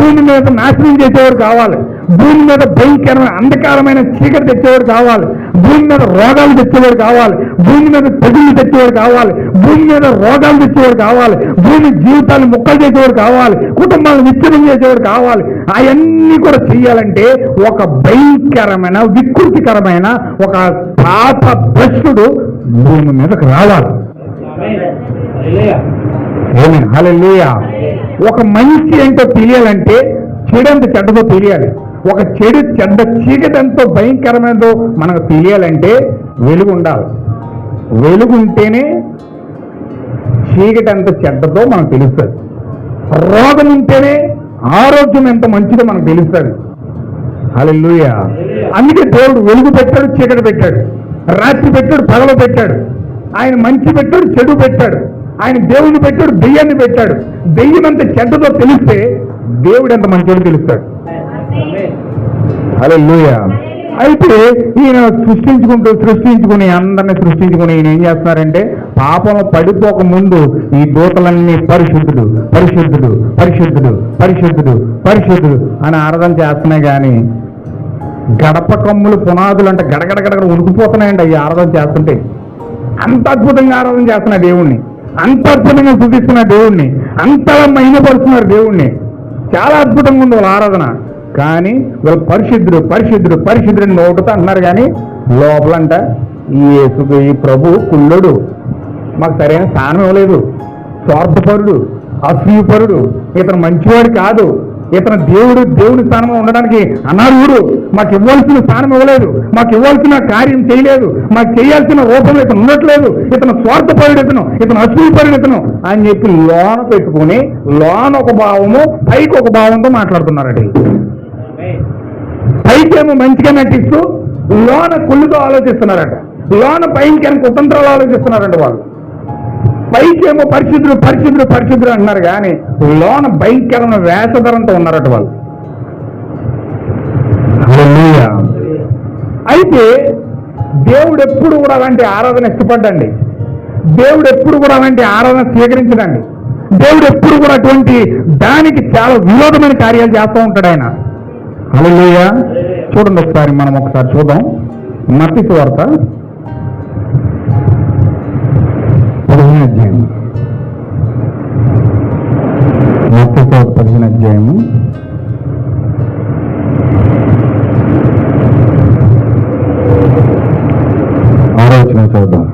భూమి మీద నాశనం చేసేవాడు కావాలి, భూమి మీద భయంకరమైన అంధకారమైన చీకటి తెచ్చేవాడు కావాలి, భూమి మీద రోగాలు తెచ్చేవాడు కావాలి, భూమి మీద తెగులు తెచ్చేవాడు కావాలి, భూమి మీద రోగాలు తెచ్చేవాడు కావాలి, భూమి జీవితాన్ని ముక్కలు చేసేవాడు కావాలి, కుటుంబాలను విచ్ఛిన్నం చేసేవాడు కావాలి. అవన్నీ కూడా చెయ్యాలంటే ఒక భయంకరమైన వికృతికరమైన ఒక పాప భ్రష్టుడు భూమి మీదకి రావాలి. హల్లెలూయా. ఒక మంచి ఏంటో తెలియాలంటే చెడంత చెడ్డదో తెలియాలి. ఒక చెడ్డ చీకటి ఎంతో భయంకరమైనదో మనకు తెలియాలంటే వెలుగు ఉండాలి. వెలుగు ఉంటేనే చీకటి ఎంత చెడ్డదో మనకు తెలుస్తుంది. రోగం ఉంటేనే ఆరోగ్యం ఎంత మంచిదో మనకు తెలుస్తుంది. హల్లెలూయా. అందుకే దేవుడు వెలుగు పెట్టాడు, చీకటి పెట్టాడు, రాత్రి పెట్టాడు, పగలు పెట్టాడు. ఆయన మంచి పెట్టాడు, చెడు పెట్టాడు. ఆయన దేవుని పెట్టాడు, దెయ్యాన్ని పెట్టాడు. దెయ్యం ఎంత చెడ్డదో తెలిస్తే దేవుడు ఎంత మంచిదో తెలుస్తాడు. హల్లెలూయా. అయితే ఈయన సృష్టించుకుని అందరినీ సృష్టించుకుని ఈయన ఏం చేస్తున్నారంటే పాపం పడిపోక ముందు ఈ దూతలన్నీ పరిశుద్ధుడు పరిశుద్ధుడు పరిశుద్ధుడు పరిశుద్ధుడు పరిశుద్ధుడు అని ఆరాధన చేస్తున్నాయి. కానీ గడప కమ్ములు పునాదులు అంటే గడగడగడ ఉనికిపోతున్నాయండి అవి ఆరాధన చేస్తుంటే. అంత అద్భుతంగా ఆరాధన చేస్తున్న దేవుణ్ణి, అంత అద్భుతంగా చూపిస్తున్న దేవుణ్ణి, అంతలా మహిమపరుస్తున్నారు దేవుణ్ణి. చాలా అద్భుతంగా ఉంది వాళ్ళ ఆరాధన. కానీ వీళ్ళు పరిశుద్ధుడు పరిశుద్ధుడు పరిశుద్ధుడు అని నోటుతో అంటున్నారు. కానీ లోపలంట ఈ ప్రభు కుళ్ళుడు, మాకు సరైన స్థానం ఇవ్వలేదు, స్వార్థపరుడు, అసూయపరుడు, ఇతను మంచివాడు కాదు, ఇతను దేవుని స్థానంలో ఉండడానికి అనర్హుడు, మాకు ఇవ్వాల్సిన స్థానం ఇవ్వలేదు, మాకు ఇవ్వాల్సిన కార్యం చేయలేదు, మాకు చేయాల్సిన రూపంలో ఇతను ఉండట్లేదు, ఇతను స్వార్థపరుడు, ఇతను అసూయపరుడు ఇతను అని చెప్పి లోన పెట్టుకుని లోన ఒక భావము పైకి ఒక భావంతో మాట్లాడుతున్నారండి. పైకేమో మంచిగా నటిస్తూ లోన కుళ్ళుతో ఆలోచిస్తున్నారట, లోన పైకి కుతంత్రాలు ఆలోచిస్తున్నారంట. వాళ్ళు పైకేమో పరిశుద్ధుడు పరిశుద్ధుడు పరిశుద్ధుడు అంటున్నారు. కానీ లోన భయంకరమైన వేషధరంతో ఉన్నారట వాళ్ళు. అయితే దేవుడు ఎప్పుడు కూడా అలాంటి ఆరాధన ఇష్టపడ్డండి. దేవుడు ఎప్పుడు కూడా అలాంటి ఆరాధన స్వీకరించడండి. దేవుడు ఎప్పుడు కూడా అటువంటి దానికి చాలా విరోధమైన కార్యాలు చేస్తూ ఉంటాడు ఆయన. హల్లెలూయా. చూడండి ఒకసారి, మనం ఒకసారి చూద్దాం. మత్తయి సువార్త 15వ అధ్యాయం. మత్తయి సువార్త 15వ అధ్యాయము 6వ వచనం చూద్దాం.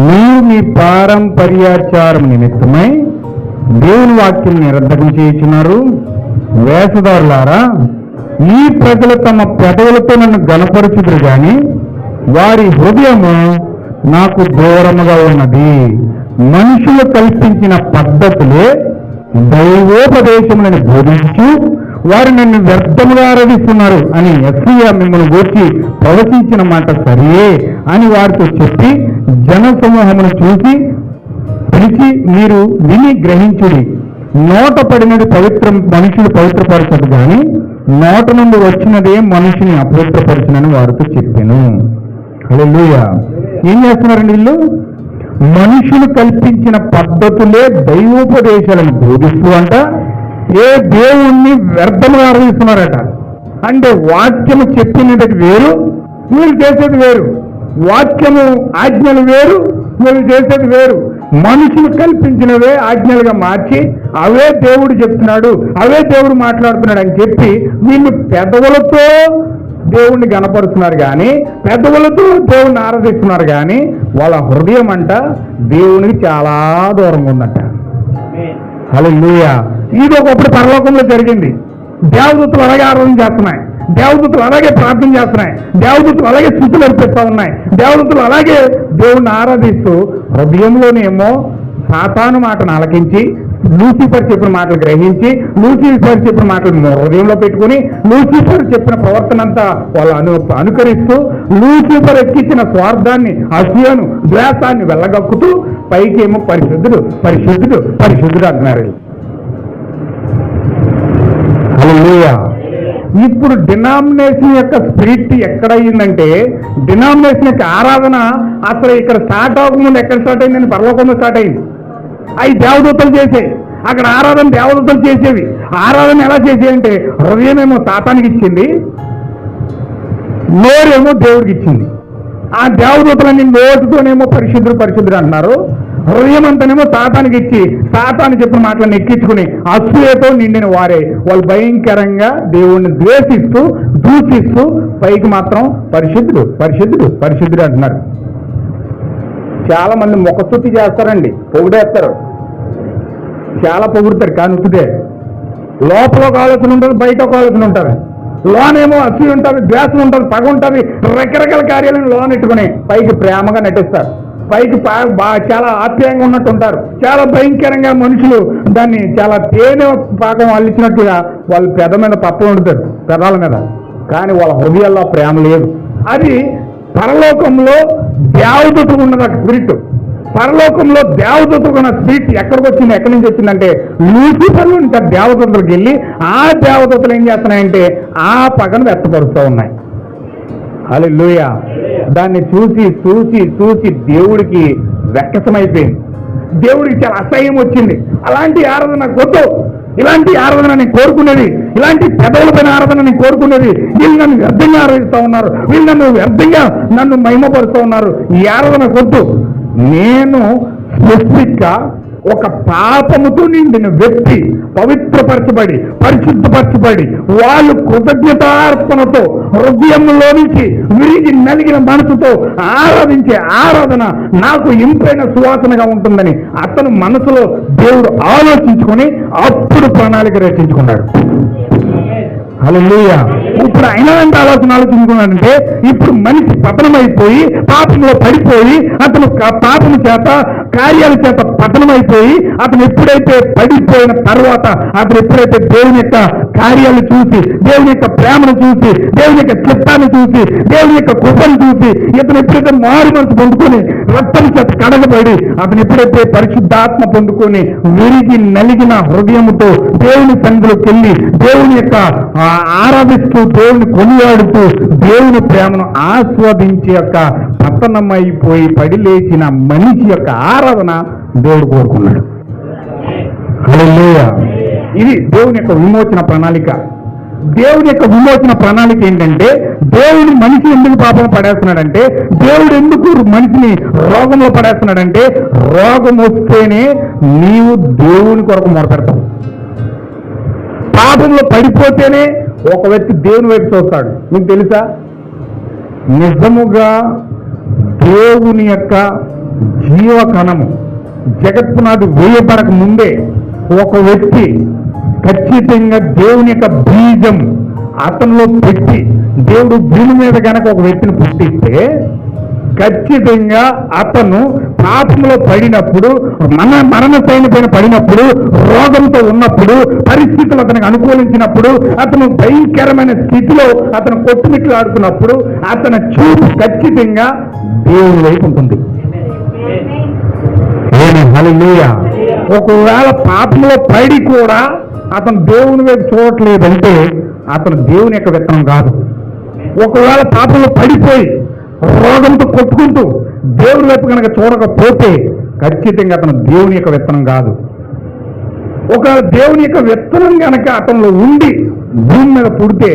మీరు మీ పారంపర్యాచారం నిమిత్తమై దేవుని వాక్యం నిరర్ధకం చేయుచున్నారు. వేషధారులారా, ఈ ప్రజలు తమ పెదవులతో నన్ను గణపరచుదురు గాని వారి హృదయము నాకు దూరముగా ఉన్నది. మనుషులు కల్పించిన పద్ధతులే దైవోపదేశములను బోధించు వారు నన్ను వ్యర్థముగా ఆరాధిస్తున్నారు అని యెషయా మిమ్మల్ని గూర్చి ప్రవచించిన మాట సరియే అని వారితో చెప్పి జన సమూహమును చూసి పిలిచి, మీరు విని గ్రహించుడి. నోట పడినది మనుషులు పవిత్రపరచదు కానీ నోట నుండి వచ్చినదే మనిషిని అపవిత్రపరచునని వారితో చెప్పాను. హల్లెలూయా. ఏం చేస్తున్నారండి వీళ్ళు? మనుషులు కల్పించిన పద్ధతులే దైవోపదేశాలను బోధిస్తూ అంట ఏ దేవుణ్ణి వ్యర్థముగా ఆరాధిస్తున్నారట. అంటే వాక్యము చెప్పినది వేరు, వీళ్ళు చేసేది వేరు. వాక్యము ఆజ్ఞలు వేరు, వీళ్ళు చేసేది వేరు. మనుషులు కల్పించినవే ఆజ్ఞలుగా మార్చి అవే దేవుడు చెప్తున్నాడు, అవే దేవుడు మాట్లాడుతున్నాడు అని చెప్పి వీళ్ళు పెదవులతో దేవుణ్ణి గణపరుస్తున్నారు. కానీ పెదవులతో దేవుణ్ణి ఆరాధిస్తున్నారు. కానీ వాళ్ళ హృదయం అంట దేవునికి చాలా దూరంగా ఉందట. హల్లెలూయా. ఇది ఒకప్పుడు పరలోకంలో జరిగింది. దేవదూతలు అలాగే ఆరాధన చేస్తున్నాయి, దేవదూతలు అలాగే ప్రార్థన చేస్తున్నాయి, దేవదూతలు అలాగే స్తుతులు అర్పిస్తూ ఉన్నాయి, దేవదూతలు అలాగే దేవుణ్ణి ఆరాధిస్తూ హృదయంలోనేమో సాతాను మాటను ఆలకించి లూసిఫర్ చెప్పిన మాటలు గ్రహించి లూసిఫర్ చెప్పిన మాటలు హృదయంలో పెట్టుకుని లూసిఫర్ చెప్పిన ప్రవర్తన అంతా వాళ్ళు అనుకరిస్తూ లూసిఫర్ ఎక్కించిన స్వార్థాన్ని, అసూయను, ద్వేషాన్ని వెళ్ళగక్కుతూ పైకేమో పరిశుద్ధుడు పరిశుద్ధుడు పరిశుద్ధుడు అంటున్నారు. హల్లెలూయా. ఇప్పుడు డినామినేషన్ యొక్క స్పిరిట్ ఎక్కడయ్యిందంటే, డినామినేషన్ యొక్క ఆరాధన అసలు ఇక్కడ స్టార్ట్ అవ్వకముందు ఎక్కడ స్టార్ట్ అయిందని పరలోకంలో స్టార్ట్ అయింది. అవి దేవదూతలు చేసేవి, అక్కడ ఆరాధన దేవదూతలు చేసేవి. ఆరాధన ఎలా చేసేవి అంటే, హృదయమేమో సాతానికి ఇచ్చింది, నోరేమో దేవుడికి ఇచ్చింది. ఆ దేవదూతలన్నీ నోటితోనేమో పరిశుద్ధుడు పరిశుద్ధుడు అంటున్నారు, హృదయం అంతానేమో సాతానికి ఇచ్చి సాతాను చెప్పిన మాటలను ఎక్కించుకుని అసూయతో నిండిన వారే వాళ్ళు భయంకరంగా దేవుణ్ణి ద్వేషిస్తూ దూషిస్తూ పైకి మాత్రం పరిశుద్ధుడు పరిశుద్ధుడు పరిశుద్ధుడు అంటున్నారు. చాలా మంది ముఖస్తుతి చేస్తారండి, పొగిడేస్తారు, చాలా పొగుడుతారు, కానీ ఉత్తుదే లోపల ఒక ఆలోచన ఉంటుంది, బయట ఒక ఆలోచన ఉంటుంది. లోనేమో అసూయ ఉంటుంది, ద్వేషం ఉంటుంది, పగ ఉంటుంది, రకరకాల కార్యాలను లోన్ ఎట్టుకుని పైకి ప్రేమగా నటిస్తారు, పైకి చాలా ఆప్యాయంగా ఉన్నట్టు ఉంటారు. చాలా భయంకరంగా మనుషులు దాన్ని చాలా తేనె పాకం అల్లించినట్టుగా వాళ్ళు పెద మీద పప్పలు వండుతారు, పెదాల మీద, కానీ వాళ్ళ హృదయాల్లో ప్రేమ లేదు. అది పరలోకంలో దేవదూతకు ఉన్నది ఆ స్పిరిట్. పరలోకంలో దేవదూతకు ఉన్న స్పిరిట్ ఎక్కడికి వచ్చింది, ఎక్కడి నుంచి వచ్చిందంటే లూసిఫర్లో నుంచి దేవదూతలకు వెళ్ళి ఆ దేవదూతలు ఏం చేస్తున్నాయంటే ఆ పగను వ్యక్తపరుస్తూ ఉన్నాయి. హల్లెలూయా. దాన్ని చూసి చూసి చూసి దేవుడికి వెక్కసమైపోయింది, దేవుడికి చాలా అసహ్యం వచ్చింది. అలాంటి ఆరాధన నాకు వద్దు, ఇలాంటి ఆరాధన నేను కోరుకునేది, ఇలాంటి పెదవులపైన ఆరాధన నేను కోరుకునేది. వీళ్ళు నన్ను వ్యర్థంగా ఆరాధిస్తూ ఉన్నారు, వీళ్ళు నన్ను వ్యర్థంగా నన్ను మహిమపరుస్తూ ఉన్నారు, ఈ ఆరాధన వద్దు. నేను స్పెసిఫిక్గా ఒక పాపముతో నిండిన వ్యక్తి పవిత్రపరచబడి పరిశుద్ధపరచబడి వాళ్ళు కృతజ్ఞతార్పణతో హృదయంలో నుంచి విరిగి నలిగిన మనసుతో ఆరాధించే ఆరాధన నాకు ఇంపైన సువాసనగా ఉంటుందని అతను మనసులో దేవుడు ఆలోచించుకొని అప్పుడు ప్రణాళిక రచించుకున్నాడు. హల్లెలూయా. ఇప్పుడు అయినా ఎంత ఆలోచించుకున్నాడంటే, ఇప్పుడు మనిషి పతనమైపోయి పాపంలో పడిపోయి అతను పాపము చేత కార్యాల చేత పతనమైపోయి అతను ఎప్పుడైతే పడిపోయిన తర్వాత అతను ఎప్పుడైతే దేవుని యొక్క కార్యాలు చూసి దేవుని యొక్క ప్రేమను చూసి దేవుని యొక్క చిత్తాన్ని చూసి దేవుని యొక్క కృపను చూసి ఇతను ఎప్పుడైతే మారు మనసు పొందుకొని రక్తం చేత కడగబడి అతను ఎప్పుడైతే పరిశుద్ధాత్మ పొందుకొని విరిగి నలిగిన హృదయముతో దేవుని సన్నిధిలోకి వెళ్ళి దేవుని యొక్క ఆరాధిస్తూ దేవుని కొనియాడుతూ దేవుని ప్రేమను ఆస్వాదించే యొక్క పతనమైపోయి పడి లేచిన మనిషి యొక్క ఆరాధన దేవుడు కోరుకున్నాడు. హల్లెలూయా. ఇది దేవుని యొక్క విమోచన ప్రణాళిక. దేవుని యొక్క విమోచన ప్రణాళిక ఏంటంటే, దేవుడు మనిషి ఎందుకు పాపం పడేస్తున్నాడంటే, దేవుడు ఎందుకు మనిషిని రోగంలో పడేస్తున్నాడంటే, రోగం వస్తేనే నీవు దేవుని కొరకు మొరపెడతావు. పాపంలో పడిపోతేనే ఒక వ్యక్తి దేవుని వైపు చూస్తాడు. మీకు తెలుసా, నిజముగా దేవుని యొక్క జీవకణము జగత్పునాది వేయబడక ముందే ఒక వ్యక్తి ఖచ్చితంగా దేవుని యొక్క బీజం అతనిలో పెట్టి దేవుడు భూమి మీద కనుక ఒక వ్యక్తిని పుట్టిస్తే ఖచ్చితంగా అతను పాపంలో పడినప్పుడు మరణ శైలి పైన పడినప్పుడు రోగంతో ఉన్నప్పుడు పరిస్థితులు అతనికి అనుకూలించినప్పుడు అతను భయంకరమైన స్థితిలో అతను కొట్టుమిట్లు ఆడుతున్నప్పుడు అతని చూపు ఖచ్చితంగా దేవుని వైపు ఉంటుంది. హల్లెలూయా. ఒకవేళ పాపంలో పడి కూడా అతను దేవుని వైపు చూడట్లేదంటే అతను దేవుని యొక్క విత్తనం కాదు. ఒకవేళ పాపంలో పడిపోయి రోగంతో కొట్టుకుంటూ దేవుని వైపు కనుక చూడకపోతే ఖచ్చితంగా అతను దేవుని యొక్క విత్తనం కాదు. ఒక దేవుని యొక్క విత్తనం కనుక అతనిలో ఉండి భూమి మీద పుడితే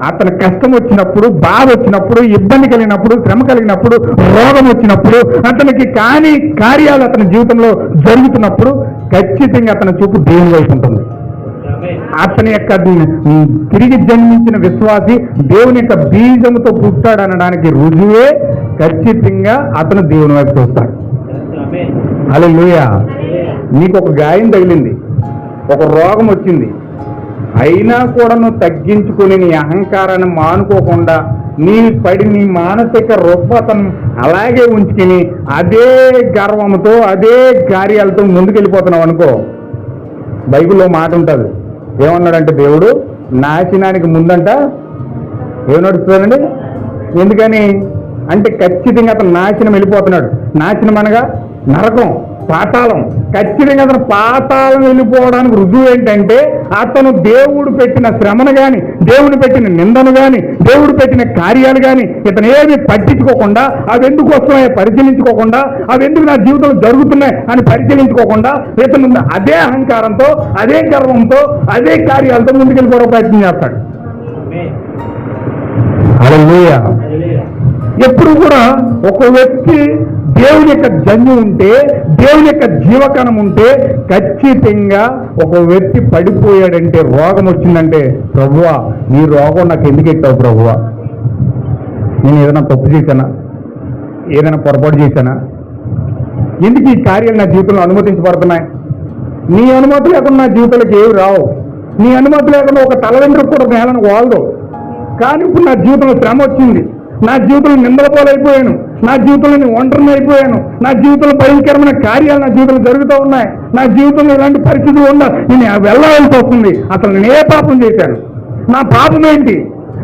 అతని కష్టం వచ్చినప్పుడు, బాధ వచ్చినప్పుడు, ఇబ్బంది కలిగినప్పుడు, శ్రమ కలిగినప్పుడు, రోగం వచ్చినప్పుడు, అతనికి కాని కార్యాలు అతని జీవితంలో జరుగుతున్నప్పుడు ఖచ్చితంగా అతని చూపు దేవుని వైపు ఉంటుంది. అతని యొక్క తిరిగి జన్మించిన విశ్వాసి దేవుని యొక్క బీజముతో పుట్టాడు అనడానికి రుజువే ఖచ్చితంగా అతను దేవుని వైపు చూస్తాడు. హల్లెలూయా. నీకు ఒక గాయం తగిలింది, ఒక రోగం వచ్చింది, అయినా కూడా నువ్వు తగ్గించుకుని నీ అహంకారాన్ని మానుకోకుండా నీ మానసిక రుగ్మతను అలాగే ఉంచుకుని అదే గర్వంతో అదే కార్యాలతో ముందుకెళ్ళిపోతున్నావు అనుకో, బైబిల్లో మాట ఉంటుంది. ఏమన్నాడంటే దేవుడు నాశనానికి ముందంట ఏం నడుస్తుందండి. ఎందుకని అంటే ఖచ్చితంగా అతను నాశనం వెళ్ళిపోతున్నాడు. నాశనం అనగా నరకం, పాతాళం. ఖచ్చితంగా అతను పాతాళం వెళ్ళిపోవడానికి రుజువు ఏంటంటే అతను దేవుడు పెట్టిన శ్రమను కానీ, దేవుడు పెట్టిన నిందను కానీ, దేవుడు పెట్టిన కార్యాలు కానీ ఇతను ఏమి పట్టించుకోకుండా, అవి ఎందుకు వస్తున్నాయో పరిశీలించుకోకుండా, అవి ఎందుకు నా జీవితంలో జరుగుతున్నాయి అని పరిశీలించుకోకుండా ఇతను అదే అహంకారంతో, అదే గర్వంతో, అదే కార్యాలతో ముందుకెళ్ళిపోవడం ప్రయత్నం చేస్తాడు. హల్లెలూయా. ఎప్పుడు కూడా ఒక వ్యక్తి దేవుని యొక్క జన్యు ఉంటే, దేవుని యొక్క జీవకణం ఉంటే, ఖచ్చితంగా ఒక వ్యక్తి పడిపోయాడంటే, రోగం వచ్చిందంటే, ప్రభువా నీ రోగం నాకు ఎందుకు ఎట్టావు ప్రభువా, నేను ఏదైనా తప్పు చేశానా, ఏదైనా పొరపాటు చేశానా, ఎందుకు ఈ కార్యాలు నా జీవితంలో అనుమతించబడుతున్నాయి? నీ అనుమతి లేకుండా నా జీవితంలోకి ఏవి రావు. నీ అనుమతి లేకుండా ఒక తల వెంట్రుక కూడా నేలను వాలదు. కానీ ఇప్పుడు నా జీవితంలో శ్రమ వచ్చింది, నా జీవితంలో నిందల పాలైపోయాను, నా జీవితంలో నేను ఒంటరిని అయిపోయాను, నా జీవితంలో భయంకరమైన కార్యాలు నా జీవితంలో జరుగుతూ ఉన్నాయి, నా జీవితంలో ఇలాంటి పరిస్థితులు ఉన్నా నేను వెళ్ళవలసి వస్తుంది. అసలు నేను ఏ పాపం చేశాను, నా పాపం ఏంటి,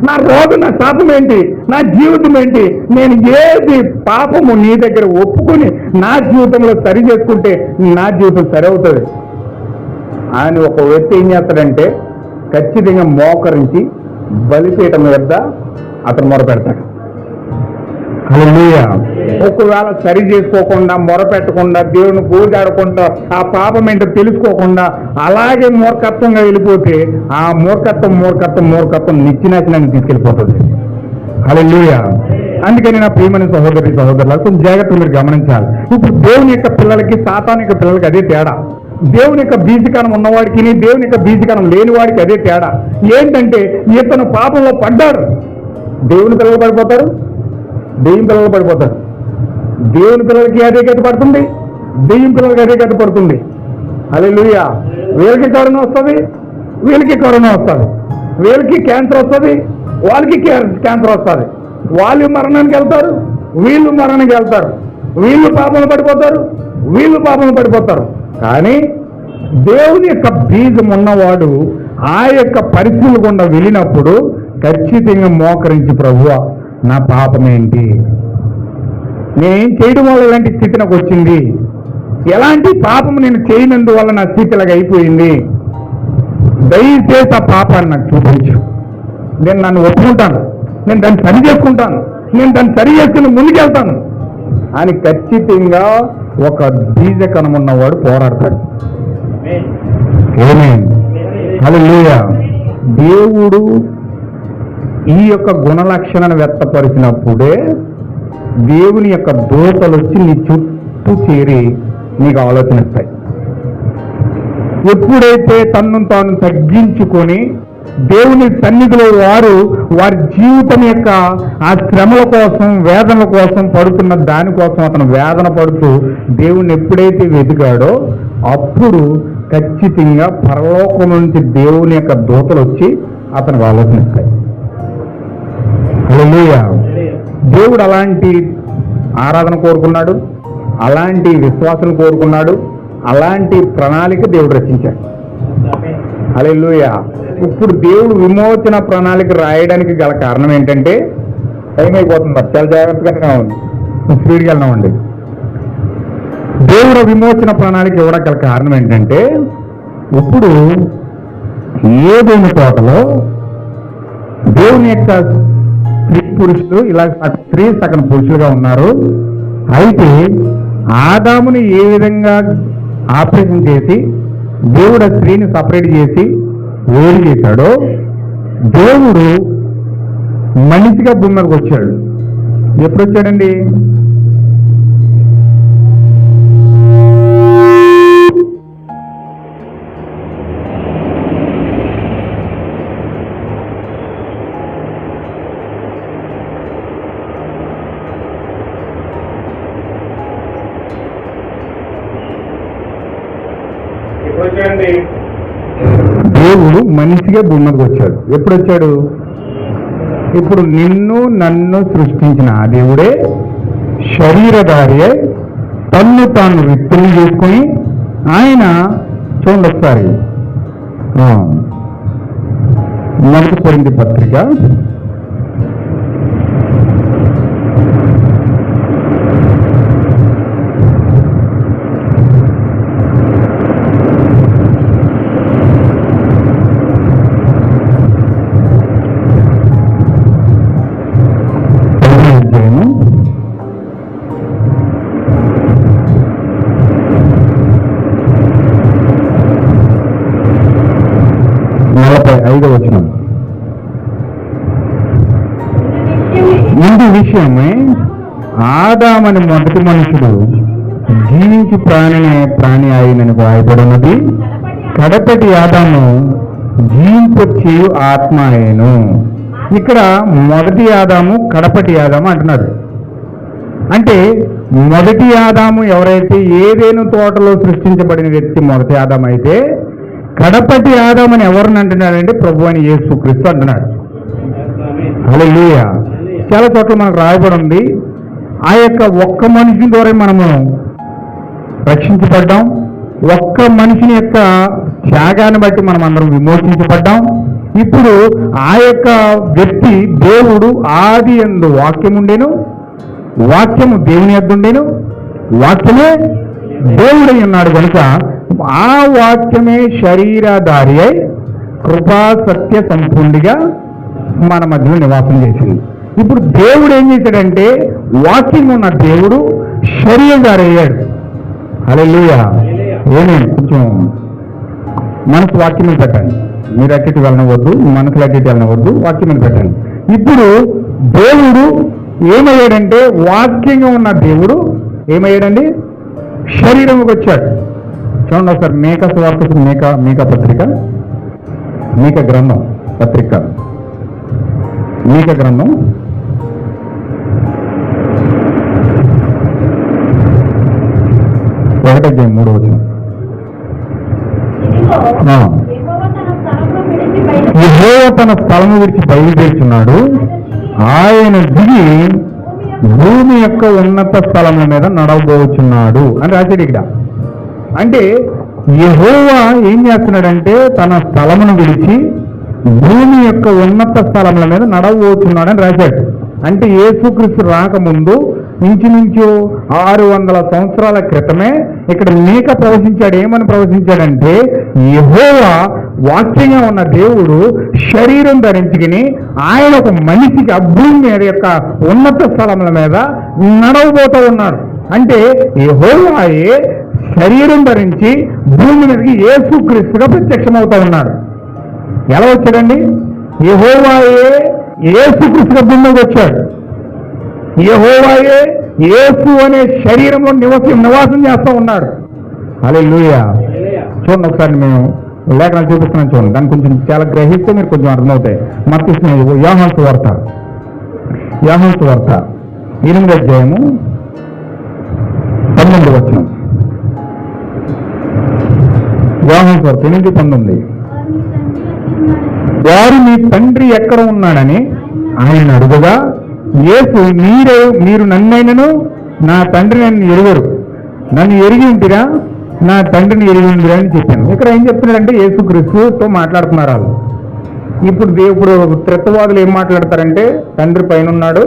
నా రోగం, నా శాపం ఏంటి, నా జీవితం ఏంటి, నేను ఏది పాపము నీ దగ్గర ఒప్పుకొని నా జీవితంలో సరి చేసుకుంటే నా జీవితం సరి అవుతుంది అని ఒక వ్యక్తి ఏం చేస్తాడంటే ఖచ్చితంగా మోకరించి బలిపీఠం మీద అతను మొరపెడతాడు. హల్లెలూయా. ఒకవేళ సరి చేసుకోకుండా, మొరపెట్టకుండా, దేవుని పూజాడకుండా, ఆ పాపం ఏంటో తెలుసుకోకుండా అలాగే మూర్ఖత్వంగా వెళ్ళిపోతే ఆ మూర్ఖత్వం నిత్యనాశనాన్ని తీసుకెళ్ళిపోతుంది. హల్లెలూయా. అందుకని నా ప్రియమైన సహోదరులకు కొంచెం జాగ్రత్తగా మీరు గమనించాలి. ఇప్పుడు దేవుని యొక్క పిల్లలకి, సాతాను యొక్క పిల్లలకి అదే తేడా. దేవుని యొక్క బీజకణం ఉన్నవాడికి, దేవుని యొక్క బీజకణం లేని వాడికి అదే తేడా. ఏంటంటే ఇతను పాపంలో పడ్డాడు, దేవుని పిల్లలు పడిపోతారు, దెయ్యం పిల్లలు పడిపోతారు. దేవుని పిల్లలకి అదే గతి పడుతుంది, దెయ్యం పిల్లలకి అదే గతి పడుతుంది. హల్లెలూయా. వీళ్ళకి కరోనా వస్తుంది, వీళ్ళకి కరోనా వస్తుంది, వీళ్ళకి క్యాన్సర్ వస్తుంది, వాళ్ళకి క్యాన్సర్ వస్తుంది. వాళ్ళు మరణానికి వెళ్తారు, వీళ్ళు మరణానికి వెళ్తారు, వీళ్ళు పాపంలో పడిపోతారు, వీళ్ళు పాపంలో పడిపోతారు. కానీ దేవుని యొక్క బీజం ఉన్నవాడు ఆ యొక్క పరిస్థితులు గుండా వెళ్ళినప్పుడు ఖచ్చితంగా మోకరించి, ప్రభువా నా పాపం ఏంటి, నేనేం చేయడం వల్ల ఇలాంటి స్థితి నాకు వచ్చింది, ఎలాంటి పాపం నేను చేయనందువల్ల నా స్థితి ఇలాగ అయిపోయింది, దయచేసి ఆ పాపాన్ని నాకు చూపించు, నేను నన్ను ఒప్పుకుంటాను, నేను దాన్ని సరి చేసుకుంటాను, నేను దాన్ని సరి చేసుకుని ముందుకెళ్తాను అని ఖచ్చితంగా ఒక బీజకణం ఉన్నవాడు పోరాడతాడు. ఆమేన్. హల్లెలూయా. దేవుడు ఈ యొక్క గుణ లక్షణాన్ని వ్యక్తపరిచినప్పుడే దేవుని యొక్క దూతలు వచ్చి నీ చుట్టూ చేరి నీకు ఆలోచనిస్తాయి. ఎప్పుడైతే తన్ను తాను తగ్గించుకొని దేవుని సన్నిధిలో వారి జీవితం యొక్క ఆ శ్రమల కోసం, వేదనల కోసం పడుతున్న దానికోసం అతను వేదన పడుతూ దేవుణ్ణి ఎప్పుడైతే వెతికాడో అప్పుడు ఖచ్చితంగా పరలోకం నుంచి దేవుని యొక్క దూతలు వచ్చి అతనికి ఆలోచనిస్తాయి. హల్లెలూయా. దేవుడు అలాంటి ఆరాధన కోరుకున్నాడు, అలాంటి విశ్వాసం కోరుకున్నాడు, అలాంటి ప్రణాళిక దేవుడు రచించాడు. హల్లెలూయా. ఇప్పుడు దేవుడు విమోచన ప్రణాళిక రాయడానికి గల కారణం ఏంటంటే, టైం అయిపోతుంది, చాలా జాగ్రత్తగా ఉంది, స్పీడ్కి వెళ్దామండి. దేవుడు విమోచన ప్రణాళిక ఇవ్వడం గల కారణం ఏంటంటే, ఇప్పుడు ఏదైనా తోటలో దేవుని యొక్క స్త్రీ పురుషులు ఇలా స్త్రీ సగం పురుషులుగా ఉన్నారు. అయితే ఆదాముని ఏ విధంగా ఆపరేషన్ చేసి దేవుడు ఆ స్త్రీని సపరేట్ చేసి వేరు చేశాడో, దేవుడు మనిషిగా భూమి మీదకి వచ్చాడు. ఎప్పుడు వచ్చాడండి? దేవుడు మనిషిగా భూమి మీదకి వచ్చాడు. ఎప్పుడు వచ్చాడు? ఇప్పుడు నిన్ను నన్ను సృష్టించిన ఆ దేవుడే శరీరధారి తన్ను తాను విత్తులు చేసుకొని ఆయన చూడండి ఒకసారి 1 కొరింథీ పత్రిక 10 వచనం. ఇందు విషయమై ఆదామని మొదటి మనుషుడు జీవించి ప్రాణి అయినని వ్రాయబడినది. కడపటి ఆదాము జీవింపొచ్చి ఆత్మ అయ్యను. ఇక్కడ మొదటి ఆదాము కడపటి ఆదాము అంటున్నాడు. అంటే మొదటి ఆదాము ఎవరైతే ఏదేను తోటలో సృష్టించబడిన వ్యక్తి మొదటి ఆదాము అయితే, కడపటి ఆదామని ఎవరిని అంటున్నాడంటే ప్రభు అని యేసుక్రీస్తు అంటున్నాడు. హల్లెలూయా. చాలా చోట్ల మనకు రాయబడి ఉంది, ఆ యొక్క ఒక్క మనిషి ద్వారా మనము రక్షించబడ్డాం, ఒక్క మనిషిని యొక్క త్యాగాన్ని బట్టి మనం అందరం విమోచించబడ్డాం. ఇప్పుడు ఆ యొక్క వ్యక్తి దేవుడు ఆది యందు వాక్యం ఉండేను, వాక్యము దేవుని యొద్ద ఉండేను, వాక్యమే దేవుడై ఉన్నాడు కనుక ఆ వాక్యమే శరీరధారి అయి కృపా సత్య సంపూర్ణిగా మన మధ్యలో నివాసం చేసింది. ఇప్పుడు దేవుడు ఏం చేశాడంటే వాక్యం ఉన్న దేవుడు శరీరధారి అయ్యాడు. హల్లెలూయా. ఏమేమి కొంచెం మనసు వాక్యం మీద పెట్టండి. మీరు అట్టి వెళ్ళనవద్దు, మనసులు అట్టి వెళ్ళనవద్దు, వాక్యం మీద పెట్టండి. ఇప్పుడు దేవుడు ఏమయ్యాడంటే వాక్యంగా ఉన్న దేవుడు ఏమయ్యాడండి శరీరంలోకి వచ్చాడు. చూడండి ఒకసారి మేక సువార్త మేక పత్రిక, మేక గ్రంథం పత్రిక, మేక గ్రంథం 1:3 యెహోవా తన స్థలము విడిచి బయలుదేరుచున్నాడు, ఆయన దిగి భూమి యొక్క ఉన్నత స్థలముల మీద నడవబోచున్నాడు అని రాశాడు ఇక్కడ. అంటే యెహోవా ఏం చేస్తున్నాడంటే తన స్థలమును విడిచి భూమి యొక్క ఉన్నత స్థలముల మీద నడవబోచున్నాడు అని రాశాడు. అంటే యేసుక్రీస్తు రాకముందు ఇంచుమించు 600 సంవత్సరాల క్రితమే ఇక్కడ మేక ప్రవచించాడు. ఏమని ప్రవచించాడంటే యెహోవా వాక్యంగా ఉన్న దేవుడు శరీరం ధరించుకుని ఆయన ఒక మనిషికి భూమి మీద యొక్క ఉన్నత స్థలముల మీద నడవబోతూ ఉన్నాడు. అంటే యెహోవాయే శరీరం ధరించి భూమి మీదకి యేసుక్రీస్తుగా ప్రత్యక్షమవుతూ ఉన్నాడు. ఎలా వచ్చాడండి? యెహోవాయే యేసుక్రీస్తుగా భూమి మీదకి వచ్చాడు. యెహోవాయే యేసు అనే శరీరంలో నివాసం చేస్తూ ఉన్నాడు. హల్లెలూయా. చూడండి ఒకసారి మేము లేఖనాలు చూపిస్తున్నాను చూడండి, దాన్ని కొంచెం చాలా గ్రహిస్తే మీరు కొంచెం అర్థమవుతాయి. మత్తయి యోహాను సువార్త 8వ అధ్యాయము 19వ వచనం. యోహాను సువార్త 8:19. వారు మీ తండ్రి ఎక్కడ ఉన్నాడని ఆయన అడుగుగా యేసు మీరు నన్నైనను నా తండ్రి నన్ను ఎరుగరు, నన్ను ఎరిగి ఉంటిరా నా తండ్రిని ఎరిగి ఉందిరా అని చెప్పాను. ఇక్కడ ఏం చెప్తున్నాడంటే యేసుక్రీస్తుతో మాట్లాడుతున్నారు వాళ్ళు. ఇప్పుడు త్రిత్వవాదులు ఏం మాట్లాడతారంటే తండ్రి పైన ఉన్నాడు,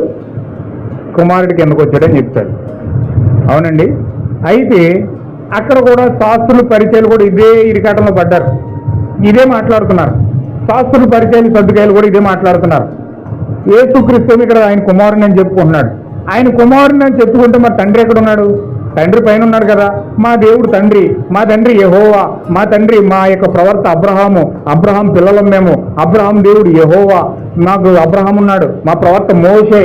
కుమారుడికి ఎందుకు వచ్చాడని చెప్తాడు. అవునండి. అయితే అక్కడ కూడా శాస్త్రులు పరిచయాలు కూడా ఇదే ఇరికాటంలో పడ్డారు, ఇదే మాట్లాడుతున్నారు. శాస్త్రులు పరిచయాలు సర్దుకాయలు కూడా ఇదే మాట్లాడుతున్నారు. యేసుక్రీస్తు ఇక్కడ ఆయన కుమారుని అని చెప్పుకుంటున్నాడు. ఆయన కుమారుని అని చెప్పుకుంటే మరి తండ్రి ఎక్కడ ఉన్నాడు? తండ్రి పైన ఉన్నాడు కదా. మా దేవుడు తండ్రి, మా తండ్రి యెహోవా, మా తండ్రి మా యొక్క ప్రవర్త అబ్రహాం పిల్లలం మేము, అబ్రహాం దేవుడు యెహోవా, మాకు అబ్రహాం ఉన్నాడు, మా ప్రవర్త మోషే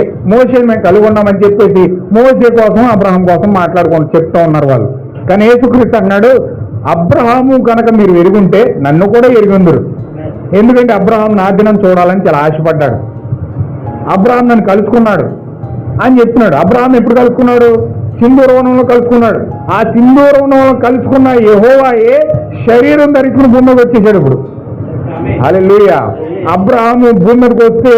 మేము కలిగి ఉన్నామని చెప్పేసి మోషే కోసం అబ్రహాం కోసం మాట్లాడుకుంటూ చెప్తా ఉన్నారు వాళ్ళు. కానీ యేసుక్రీస్తు అన్నాడు అబ్రహాము కనుక మీరు ఎరుగుంటే నన్ను కూడా ఎరుగుందరు. ఎందుకంటే అబ్రహాం నా దినం చూడాలని చాలా ఆశపడ్డాడు, అబ్రహాం నన్ను కలుసుకున్నాడు అని చెప్తున్నాడు. అబ్రహాం ఎప్పుడు కలుసుకున్నాడు? సింధూరవనంలో కలుసుకున్నాడు. ఆ సింధూరవనంలో కలుసుకున్న యెహోవాయే శరీరం ధరించుకుని భూమి మీదకి వచ్చేసాడు. ఇప్పుడు హల్లెలూయా. అబ్రహాము భూమి మీదకి వస్తే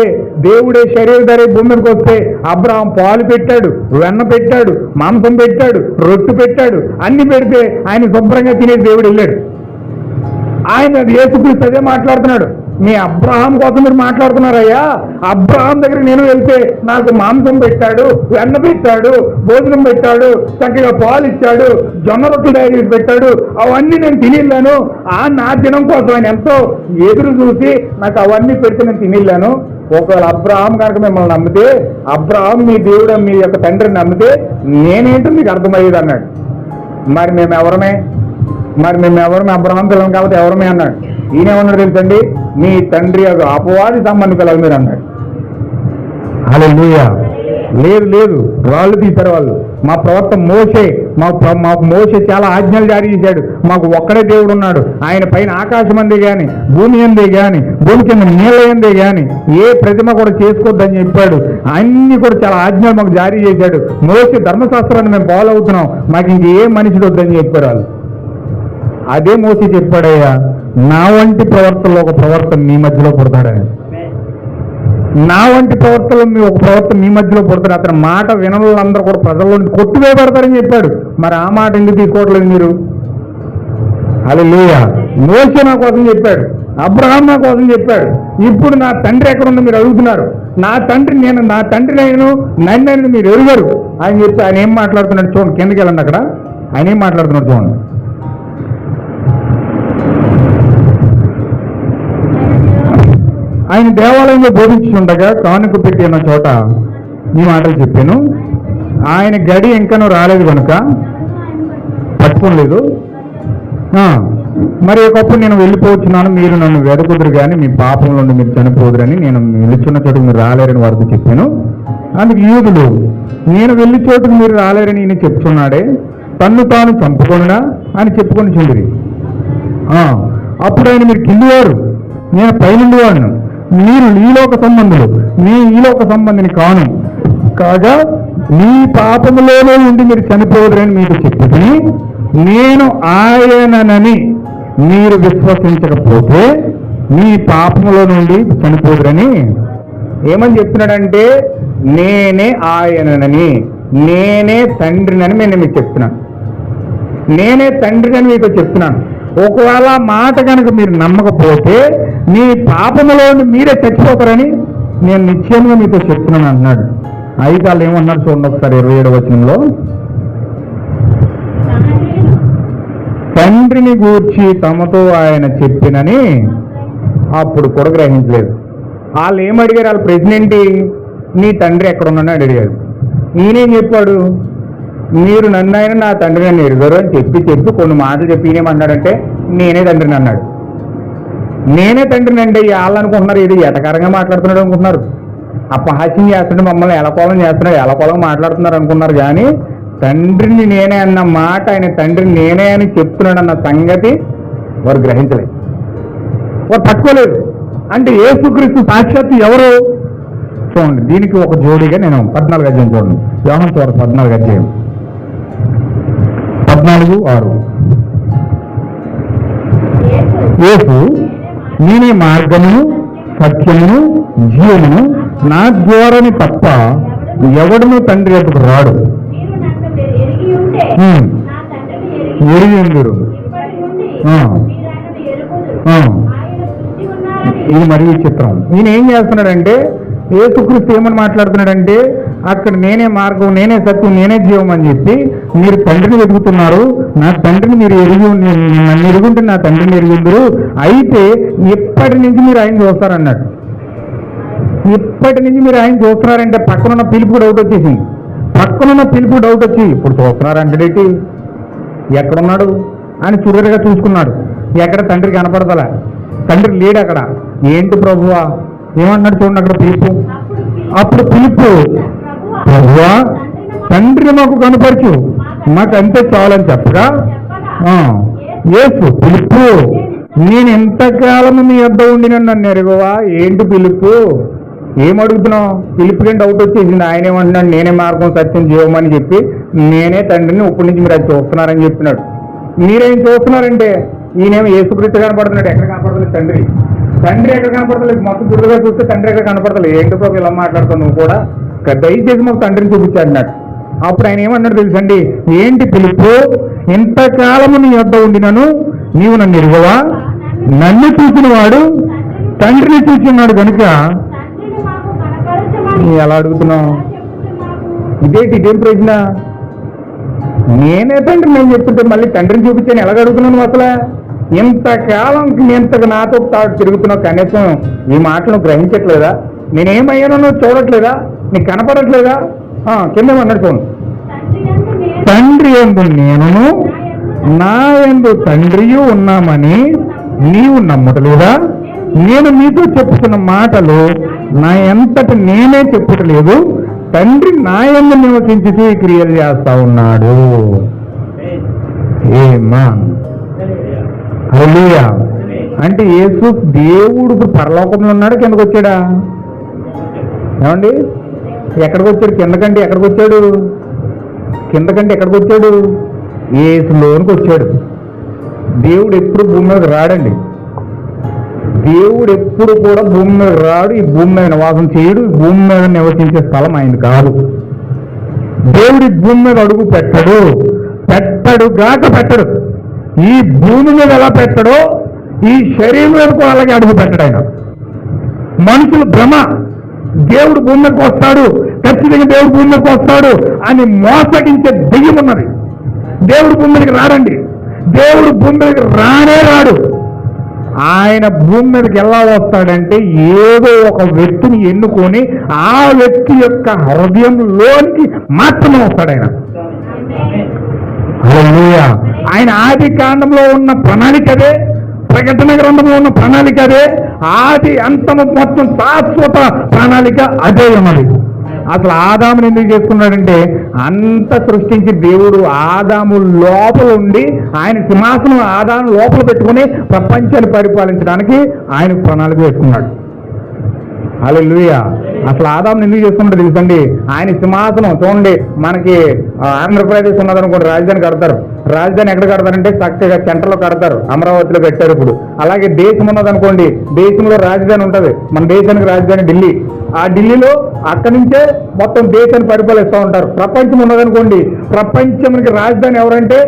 దేవుడే శరీరం ధరి భూమి మీదకి వస్తే అబ్రహాం పాలు పెట్టాడు, వెన్న పెట్టాడు, మాంసం పెట్టాడు, రొట్టె పెట్టాడు, అన్ని పెడితే ఆయన శుభ్రంగా తినే దేవుడు వెళ్ళాడు. ఆయన యేసుక్రీస్తు అదే మాట్లాడుతున్నాడు. మీ అబ్రహాం కోసం మీరు మాట్లాడుతున్నారయ్యా, అబ్రహాం దగ్గర నేను వెళ్తే నాకు మాంసం పెట్టాడు, వెన్న పెట్టాడు, భోజనం పెట్టాడు, చక్కగా పాలు ఇచ్చాడు, జొన్న రొట్టెలు తయారు చేసి పెట్టాడు, అవన్నీ నేను తినేళ్ళాను. నా దినం కోసం ఆయన ఎంతో ఎదురు చూసి నాకు అవన్నీ పెడితే నేను తినేళ్ళాను. ఒకవేళ అబ్రహాం కనుక మిమ్మల్ని నమ్మితే, అబ్రహాం మీ దేవుడు మీ యొక్క తండ్రిని నమ్మితే నేనేంటో మీకు అర్థమయ్యేది అన్నాడు. మరి మేము ఎవరమే అబ్రహాం పిల్లలు కాబట్టి ఎవరమే అన్నాడు. ఈయనేమన్నాడు తెలుసండి, మీ తండ్రి అపవాది సంబంధికులు మీరు అన్నాడు. హల్లెలూయా. లేదు, రాళ్ళు తీశారు వాళ్ళు. మా ప్రవక్త మోషే, మాకు మోషే చాలా ఆజ్ఞలు జారీ చేశాడు. మాకు ఒక్కడే దేవుడు ఉన్నాడు, ఆయన పైన ఆకాశం అందే గాని, భూమి అందే గాని, భూమి కింద నీళ్ళ అందే గాని ఏ ప్రతిమ కూడా చేసుకోవద్దని చెప్పాడు. అన్ని కూడా చాలా ఆజ్ఞలు మాకు జారీ చేశాడు. మోషే ధర్మశాస్త్రాన్ని మేము ఫాలో అవుతున్నాం, మాకు ఇంకే మనిషి వద్దని చెప్పారు వాళ్ళు. అదే మోషే చెప్పాడయ్యా, నా వంటి ప్రవర్తనలో ఒక ప్రవర్తన మీ మధ్యలో పుడతాడని. నా వంటి ప్రవర్తనలో ఒక ప్రవర్తన మీ మధ్యలో పుడతాడు. అతని మాట వినలందరూ కూడా ప్రజల్లో కొట్టువేయబడతారని చెప్పాడు. మరి ఆ మాట ఎందుకు తీసుకోవట్లేదు మీరు? హల్లెలూయా. మోషే నా కోసం చెప్పాడు, అబ్రహాం నా కోసం చెప్పాడు. ఇప్పుడు నా తండ్రి ఎక్కడుందో మీరు అడుగుతున్నారు. నా తండ్రి నన్ను మీరు ఎరుగరు అని చెప్పి ఆయన ఏం మాట్లాడుతున్నాడు చూడండి. కిందకి వెళ్ళండి, అక్కడ ఆయన ఏం మాట్లాడుతున్నాడు చూడండి. ఆయన దేవాలయంలో బోధించుండగా కానుక పెట్టిన చోట ఈ మాటలు చెప్పాను. ఆయన గడి ఇంకనూ రాలేదు కనుక పట్టుకోలేదు. మరి ఒకప్పుడు నేను వెళ్ళిపోతున్నాను, మీరు నన్ను వెదకుదురు కానీ మీ పాపం నుండి మీరు చనిపోదురని, నేను వెళ్ళిచున్న చోటుకు మీరు రాలేరని వారికి చెప్పాను. అందుకు యూదులు, నేను వెళ్ళి చోటుకు మీరు రాలేరని ఈయన చెప్తున్నాడే, తన్ను తాను చంపుకొనునా అని చెప్పుకొని చెందిరి. అప్పుడు ఆయన, మీరు కిందివారు, నేను పైనుండి వాడును, మీరు ఈలోక సంబంధులు, నీ ఈలోక సంబంధిని కాను, కాగా నీ పాపములోనే ఉండి మీరు చనిపోదురని మీకు చెప్పుకుని, నేను ఆయననని మీరు విశ్వసించకపోతే మీ పాపములో నుండి చనిపోదురని ఏమని చెప్తున్నాడంటే, నేనే ఆయననని, నేనే తండ్రినని నేను మీకు చెప్తున్నాను. నేనే తండ్రినని మీతో చెప్తున్నాను. ఒకవేళ మాట కనుక మీరు నమ్మకపోతే మీ పాపములో మీరే చచ్చిపోతారని నేను నిశ్చయంగా మీతో చెప్తున్నాను అన్నాడు. అయితే వాళ్ళు ఏమన్నారు చూడండి ఒకసారి 27వ వచనంలో. తండ్రిని గూర్చి తమతో ఆయన చెప్పినని అప్పుడు కూడా గ్రహించలేదు. వాళ్ళు ఏమడిగారు? వాళ్ళ ప్రశ్న ఏంటి? నీ తండ్రి ఎక్కడున్నాడని అడిగాడు. ఈయనేం చెప్పాడు? మీరు నన్ను ఆయన నా తండ్రి నన్ను ఎరుగరు అని చెప్పి కొన్ని మాటలు చెప్పి ఈయనేమన్నాడంటే, నేనే తండ్రిని అన్నాడు. నేనే తండ్రిని అంటే వాళ్ళు అనుకుంటున్నారు ఇది ఎటకారంగా మాట్లాడుతున్నాడు అనుకుంటున్నారు, అపహాస్యం చేస్తున్నాడు, మమ్మల్ని ఎలకోలం చేస్తున్నాడు, ఎలకోలం మాట్లాడుతున్నారు అనుకున్నారు. కానీ తండ్రిని నేనే అన్న మాట, ఆయన తండ్రిని నేనే అని చెప్తున్నాడు అన్న సంగతి వారు గ్రహించలేదు, వారు పట్టుకోలేదు. అంటే యేసుక్రీస్తు సాక్షాత్తు ఎవరు చూడండి. దీనికి ఒక జోడీగా నేను 14 అధ్యాయం చూడండి, యోహాను సువార్త 14 అధ్యాయం 14:6. యేసు, నేనే మార్గమును సత్యమును జీవమును, నా ద్వారాని తప్ప ఎవడును తండ్రి వద్దకు రాడు. ఎరిగి ఉందురు. ఇది మరి విచిత్రం. ఈయన ఏం చేస్తున్నాడంటే, యేసుక్రీస్తు ఏమని మాట్లాడుతున్నాడంటే, అక్కడ నేనే మార్గం, నేనే సత్యం, నేనే జీవం అని చెప్పి మీరు తండ్రిని వెతుకుతున్నారు, నా తండ్రిని మీరు నన్ను ఎరుగుంటే నా తండ్రిని ఎరుగుందరు, అయితే ఇప్పటి నుంచి మీరు ఆయన చూస్తారన్నాడు. ఇప్పటి నుంచి మీరు ఆయన చూస్తున్నారంటే పక్కనున్న పిలుపు డౌట్ వచ్చేసింది. పక్కనున్న పిలుపు డౌట్ వచ్చి ఇప్పుడు చూస్తున్నారంటే ఎక్కడున్నాడు అని చురుగా చూసుకున్నాడు. ఎక్కడ తండ్రి కనపడతలా, తండ్రి లేడు అక్కడ. ఏంటి ప్రభువా ఏమన్నాడు చూడండి అక్కడ పిలుపు. అప్పుడు పిలుపు, ప్రభువా తండ్రిని మాకు కనపరచు, మాకు అంతే చాలని చెప్పగా యేసు, పిలుపు నేను ఎంతకాలము మీ వద్ద ఉండి నన్ను ఎరుగవా. ఏంటి పిలుపు, ఏమడుగుతున్నావు? పిలుపుకి డౌట్ వచ్చేసింది. ఆయన ఏమంటున్నాడు, నేనే మార్గం సత్యం జీవం అని చెప్పి నేనే తండ్రిని, ఇప్పటి నుంచి మీరు అది చూస్తున్నారని చెప్పినాడు. మీరేం చూస్తున్నారంటే ఈయనేమో యేసుక్రీస్తు కనపడుతున్నాడు. ఎక్కడ కనపడుతుంది తండ్రి? తండ్రి ఎక్కడ కనపడతలేదు. మొత్తం దుర్గా చూస్తే తండ్రి ఎక్కడ కనపడతలేదు. ఏంటి ప్రభు ఇలా మాట్లాడుతావు నువ్వు కూడా, దయచేసి మాకు తండ్రిని చూపించాడు అన్నాడు. అప్పుడు ఆయన ఏమన్నాడు తెలుసండి, ఏంటి పిలుపు, ఎంతకాలము నీ వద్ద ఉండినను నీవు నన్ను ఎరుగవా, నన్ను చూసిన వాడు తండ్రిని చూస్తున్నాడు కనుక ఎలా అడుగుతున్నావు? ఇదేం ప్రశ్న? నేనే తండ్రి నేను చెప్తుంటే మళ్ళీ తండ్రిని చూపించాను ఎలాగ అడుగుతున్నాను? అసలు ఎంతకాలం ఎంతగా నాతో తిరుగుతున్నావు, కనీసం ఈ మాటలు గ్రహించట్లేదా? నేనేమయ్యానో చూడట్లేదా? నీకు కనపడట్లేదా? కింద అన్నాడు చూడండి, తండ్రి యందు నేనును నా యందు తండ్రియు ఉన్నామని నీవు నమ్మటలేదా? నేను మీతో చెప్పుతున్న మాటలు నా ఎంతటి నేనే చెప్పుటలేదు, తండ్రి నా యందు నివసించి క్రియలు చేస్తా ఉన్నాడు. హల్లెలూయా. అంటే యేసు దేవుడు పరలోకంలో ఉన్నాడు, కిందకు వచ్చాడా? ఏమండి, ఎక్కడికి వచ్చాడు? కిందకంటే ఎక్కడికి వచ్చాడు? కిందకంటే ఎక్కడికి వచ్చాడు? యేసులోనికి వచ్చాడు. దేవుడు ఎప్పుడు భూమి మీద రాడండి. దేవుడు ఎప్పుడు కూడా భూమి మీద రాడు, ఈ భూమి మీద నివాసం చేయడు, ఈ భూమి మీద నివసించే స్థలం ఆయన కాదు. దేవుడి భూమి మీద అడుగు పెట్టడు, పెట్టడుగాక పెట్టడు. ఈ భూమి మీద ఎలా పెట్టడో ఈ శరీరం మీద కూడా అలాగే అడుగు పెట్టడు ఆయన. మనుషులు భ్రమ, దేవుడు భూమి మీదకి వస్తాడు, ఖచ్చితంగా దేవుడు భూమి మీదకి వస్తాడు అని మోసగించే దెయ్యం ఉన్నది. దేవుడు భూమి మీదకి రాడండి. దేవుడు భూమి మీదకి రానే రాడు. ఆయన భూమి మీదకి ఎలా వస్తాడంటే ఏదో ఒక వ్యక్తిని ఎన్నుకొని ఆ వ్యక్తి యొక్క హృదయంలోనికి మాత్రమే వస్తాడు ఆయన. హల్లెలూయా. ఆయన ఆది కాండంలో ఉన్న ప్రణాళిక అదే, ప్రకటన గ్రంథంలో ఉన్న ప్రణాళిక అదే, ఆది అంతము మొత్తం శాశ్వత ప్రణాళిక అదే ఉన్నది. అసలు ఆదాముని ఎందుకు చేసుకున్నాడంటే అంత సృష్టించి దేవుడు ఆదాము లోపల ఉండి ఆయన సింహాసనం ఆదాము లోపల పెట్టుకుని ప్రపంచాన్ని పరిపాలించడానికి ఆయన ప్రణాళిక వేసుకున్నాడు. హల్లెలూయా. అసలు ఆదాముని ఎందుకు చేసుకున్నాడు తెలుసండి? ఆయన సింహాసనం చూడండి, మనకి ఆంధ్రప్రదేశ్ ఉన్నదనుకోండి, రాజధాని కడతారు. రాజధాని ఎక్కడ కడతారంటే చక్కగా సెంటర్లో కడతారు, అమరావతిలో పెట్టారు ఇప్పుడు. అలాగే దేశం ఉన్నదనుకోండి, దేశంలో రాజధాని ఉంటుంది. మన దేశానికి రాజధాని ఢిల్లీ. ఆ ఢిల్లీలో అక్కడి నుంచే మొత్తం దేశాన్ని పరిపాలిస్తూ ఉంటారు. ప్రపంచం ఉన్నదనుకోండి, ప్రపంచానికి రాజధాని ఎవరంటే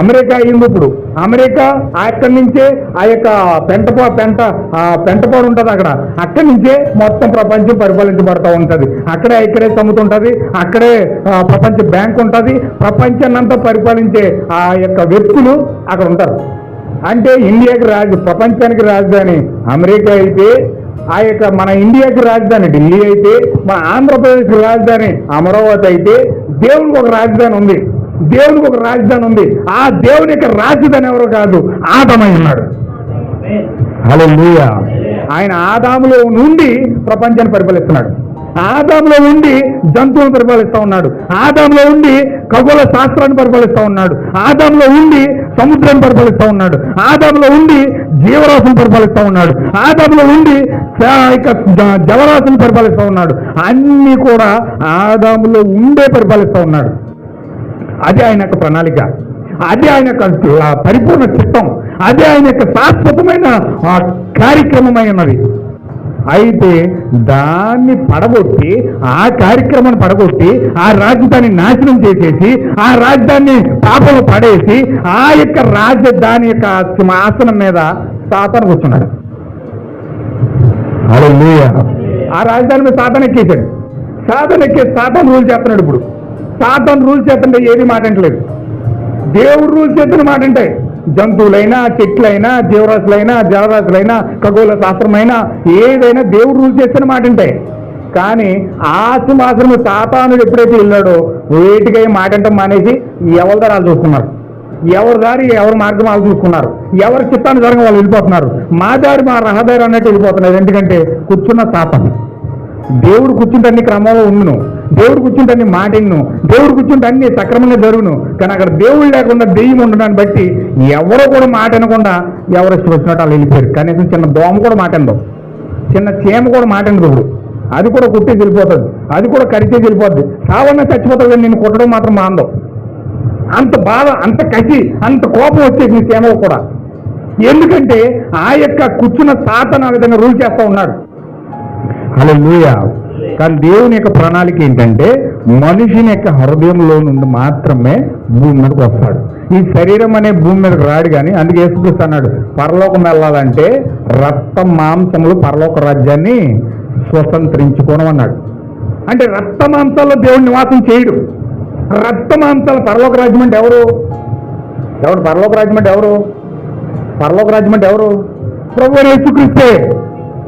అమెరికా అయింది. ఇప్పుడు అమెరికా అక్కడి నుంచే ఆ యొక్క పెంటపాడు ఉంటుంది అక్కడ, అక్కడి నుంచే మొత్తం ప్రపంచం పరిపాలించబడతా ఉంటుంది. అక్కడే ఐక్యరాజ్య సమితి ఉంటుంది, అక్కడే ప్రపంచ బ్యాంక్ ఉంటుంది. ప్రపంచాన్ని అంతా పరిపాలించే ఆ యొక్క వ్యక్తులు అక్కడ ఉంటారు. అంటే ఇండియాకి ప్రపంచానికి రాజధాని అమెరికా అయితే, ఆ యొక్క మన ఇండియాకి రాజధాని ఢిల్లీ అయితే, మన ఆంధ్రప్రదేశ్ రాజధాని అమరావతి అయితే, దేవునికి ఒక రాజధాని ఉంది. దేవునికి ఒక రాజధాని ఉంది. ఆ దేవుని యొక్క రాజధాని ఎవరు కాదు, ఆదామై ఉన్నాడు. హల్లెలూయా. ఆయన ఆదాములో నుండి ప్రపంచాన్ని పరిపాలిస్తున్నాడు. ఆదాములో ఉండి జంతువులను పరిపాలిస్తూ ఉన్నాడు. ఆదాములో ఉండి ఖగోళ శాస్త్రాన్ని పరిపాలిస్తూ ఉన్నాడు. ఆదాములో ఉండి సముద్రాన్ని పరిపాలిస్తూ ఉన్నాడు. ఆదాములో ఉండి జీవరాశులను పరిపాలిస్తూ ఉన్నాడు. ఆదాములో ఉండి జలరాశులను పరిపాలిస్తూ ఉన్నాడు. అన్నీ కూడా ఆదాములో ఉండే పరిపాలిస్తూ ఉన్నాడు. అది ఆయన యొక్క ప్రణాళిక, అది ఆయన యొక్క పరిపూర్ణ చిత్తం, అదే ఆయన యొక్క శాశ్వతమైన కార్యక్రమమై ఉన్నది. అయితే దాన్ని పడగొట్టి, ఆ కార్యక్రమాన్ని పడగొట్టి, ఆ రాజధాని నాశనం చేసేసి, ఆ రాజధాని పాపంలో పడేసి, ఆ యొక్క రాజధాని యొక్క సింహాసనం మీద సాతాను కూర్చున్నాడు. హల్లెలూయా. ఆ రాజధాని మీద సాతాను ఎక్కేశాడు. సాతాను ఎక్కేసి సాతాను రూల్ చేస్తున్నాడు. ఇప్పుడు సాతాను రూల్ చేస్తుంటే ఏది మాట అంటలేదు, దేవుడు రూల్ చేస్తున్న మాట అంటే జంతువులైనా, చెట్లైనా, జీవరాశులైనా, జలరాశులైనా, ఖగోళ శాస్త్రమైనా ఏదైనా దేవుడు రూల్ చేస్తున్న మాట ఉంటాయి. కానీ ఆ సింహాసనం సాతానుడు ఎప్పుడైతే వెళ్ళాడో వేటికై మాట అంటాం మానేసి ఎవరి దారాలు చూసుకున్నారు, ఎవరి దారి ఎవరి మార్గం వాళ్ళు చూసుకున్నారు, ఎవరి చిత్తానుసారంగా వాళ్ళు వెళ్ళిపోతున్నారు. మా దారి మా రహదారి అన్నట్టు వెళ్ళిపోతున్నారు. ఎందుకంటే కూర్చున్న సాతాను. దేవుడు కూర్చుంటే అన్ని క్రమంలో ఉండును, దేవుడు కూర్చుంటే అన్ని మాటిను, దేవుడు కూర్చుంటే అన్ని సక్రమంగా జరుగును. కానీ అక్కడ దేవుడు లేకుండా దెయ్యం ఉండడాన్ని బట్టి ఎవరో కూడా మాట అనకుండా ఎవరు ఇష్టం వచ్చినట్టు వాళ్ళు వెళ్ళిపోయారు. కనీసం చిన్న దోమ కూడా మాట అనదు, చిన్న చీమ కూడా మాట అనదు. ఇప్పుడు అది కూడా కుట్టేసి వెళ్ళిపోతుంది, అది కూడా కరిచేసి వెళ్ళిపోద్ది. సావన్నా చచ్చిపోతుంది, నేను కుట్టడం మాత్రం మాందం. అంత బాధ, అంత కసి, అంత కోపం వచ్చేసి నీ చీమకు కూడా. ఎందుకంటే ఆ యొక్క కూర్చున్న సాతాను ఆ విధంగా రూల్ చేస్తూ ఉన్నాడు. హల్లెలూయా. కానీ దేవుని యొక్క ప్రణాళిక ఏంటంటే మనిషిని యొక్క హృదయంలో నుండి మాత్రమే భూమి మీదకి వస్తాడు. ఈ శరీరం అనే భూమి మీదకి రాడు. కానీ అందుకే యేసుక్రీస్తు అన్నాడు, పరలోకం వెళ్ళాలంటే రక్త మాంసములు పరలోక రాజ్యాన్ని స్వతంత్రించుకోవడం అన్నాడు. అంటే రక్త మాంసాల్లో దేవుడు నివాసం చేయడు. రక్త మాంసాల పరలోక రాజ్యం అంటే ఎవరు? పరలోక రాజ్యం అంటే ఎవరు? పరలోక రాజ్యం అంటే ఎవరు? ప్రభువు యేసుక్రీస్తే.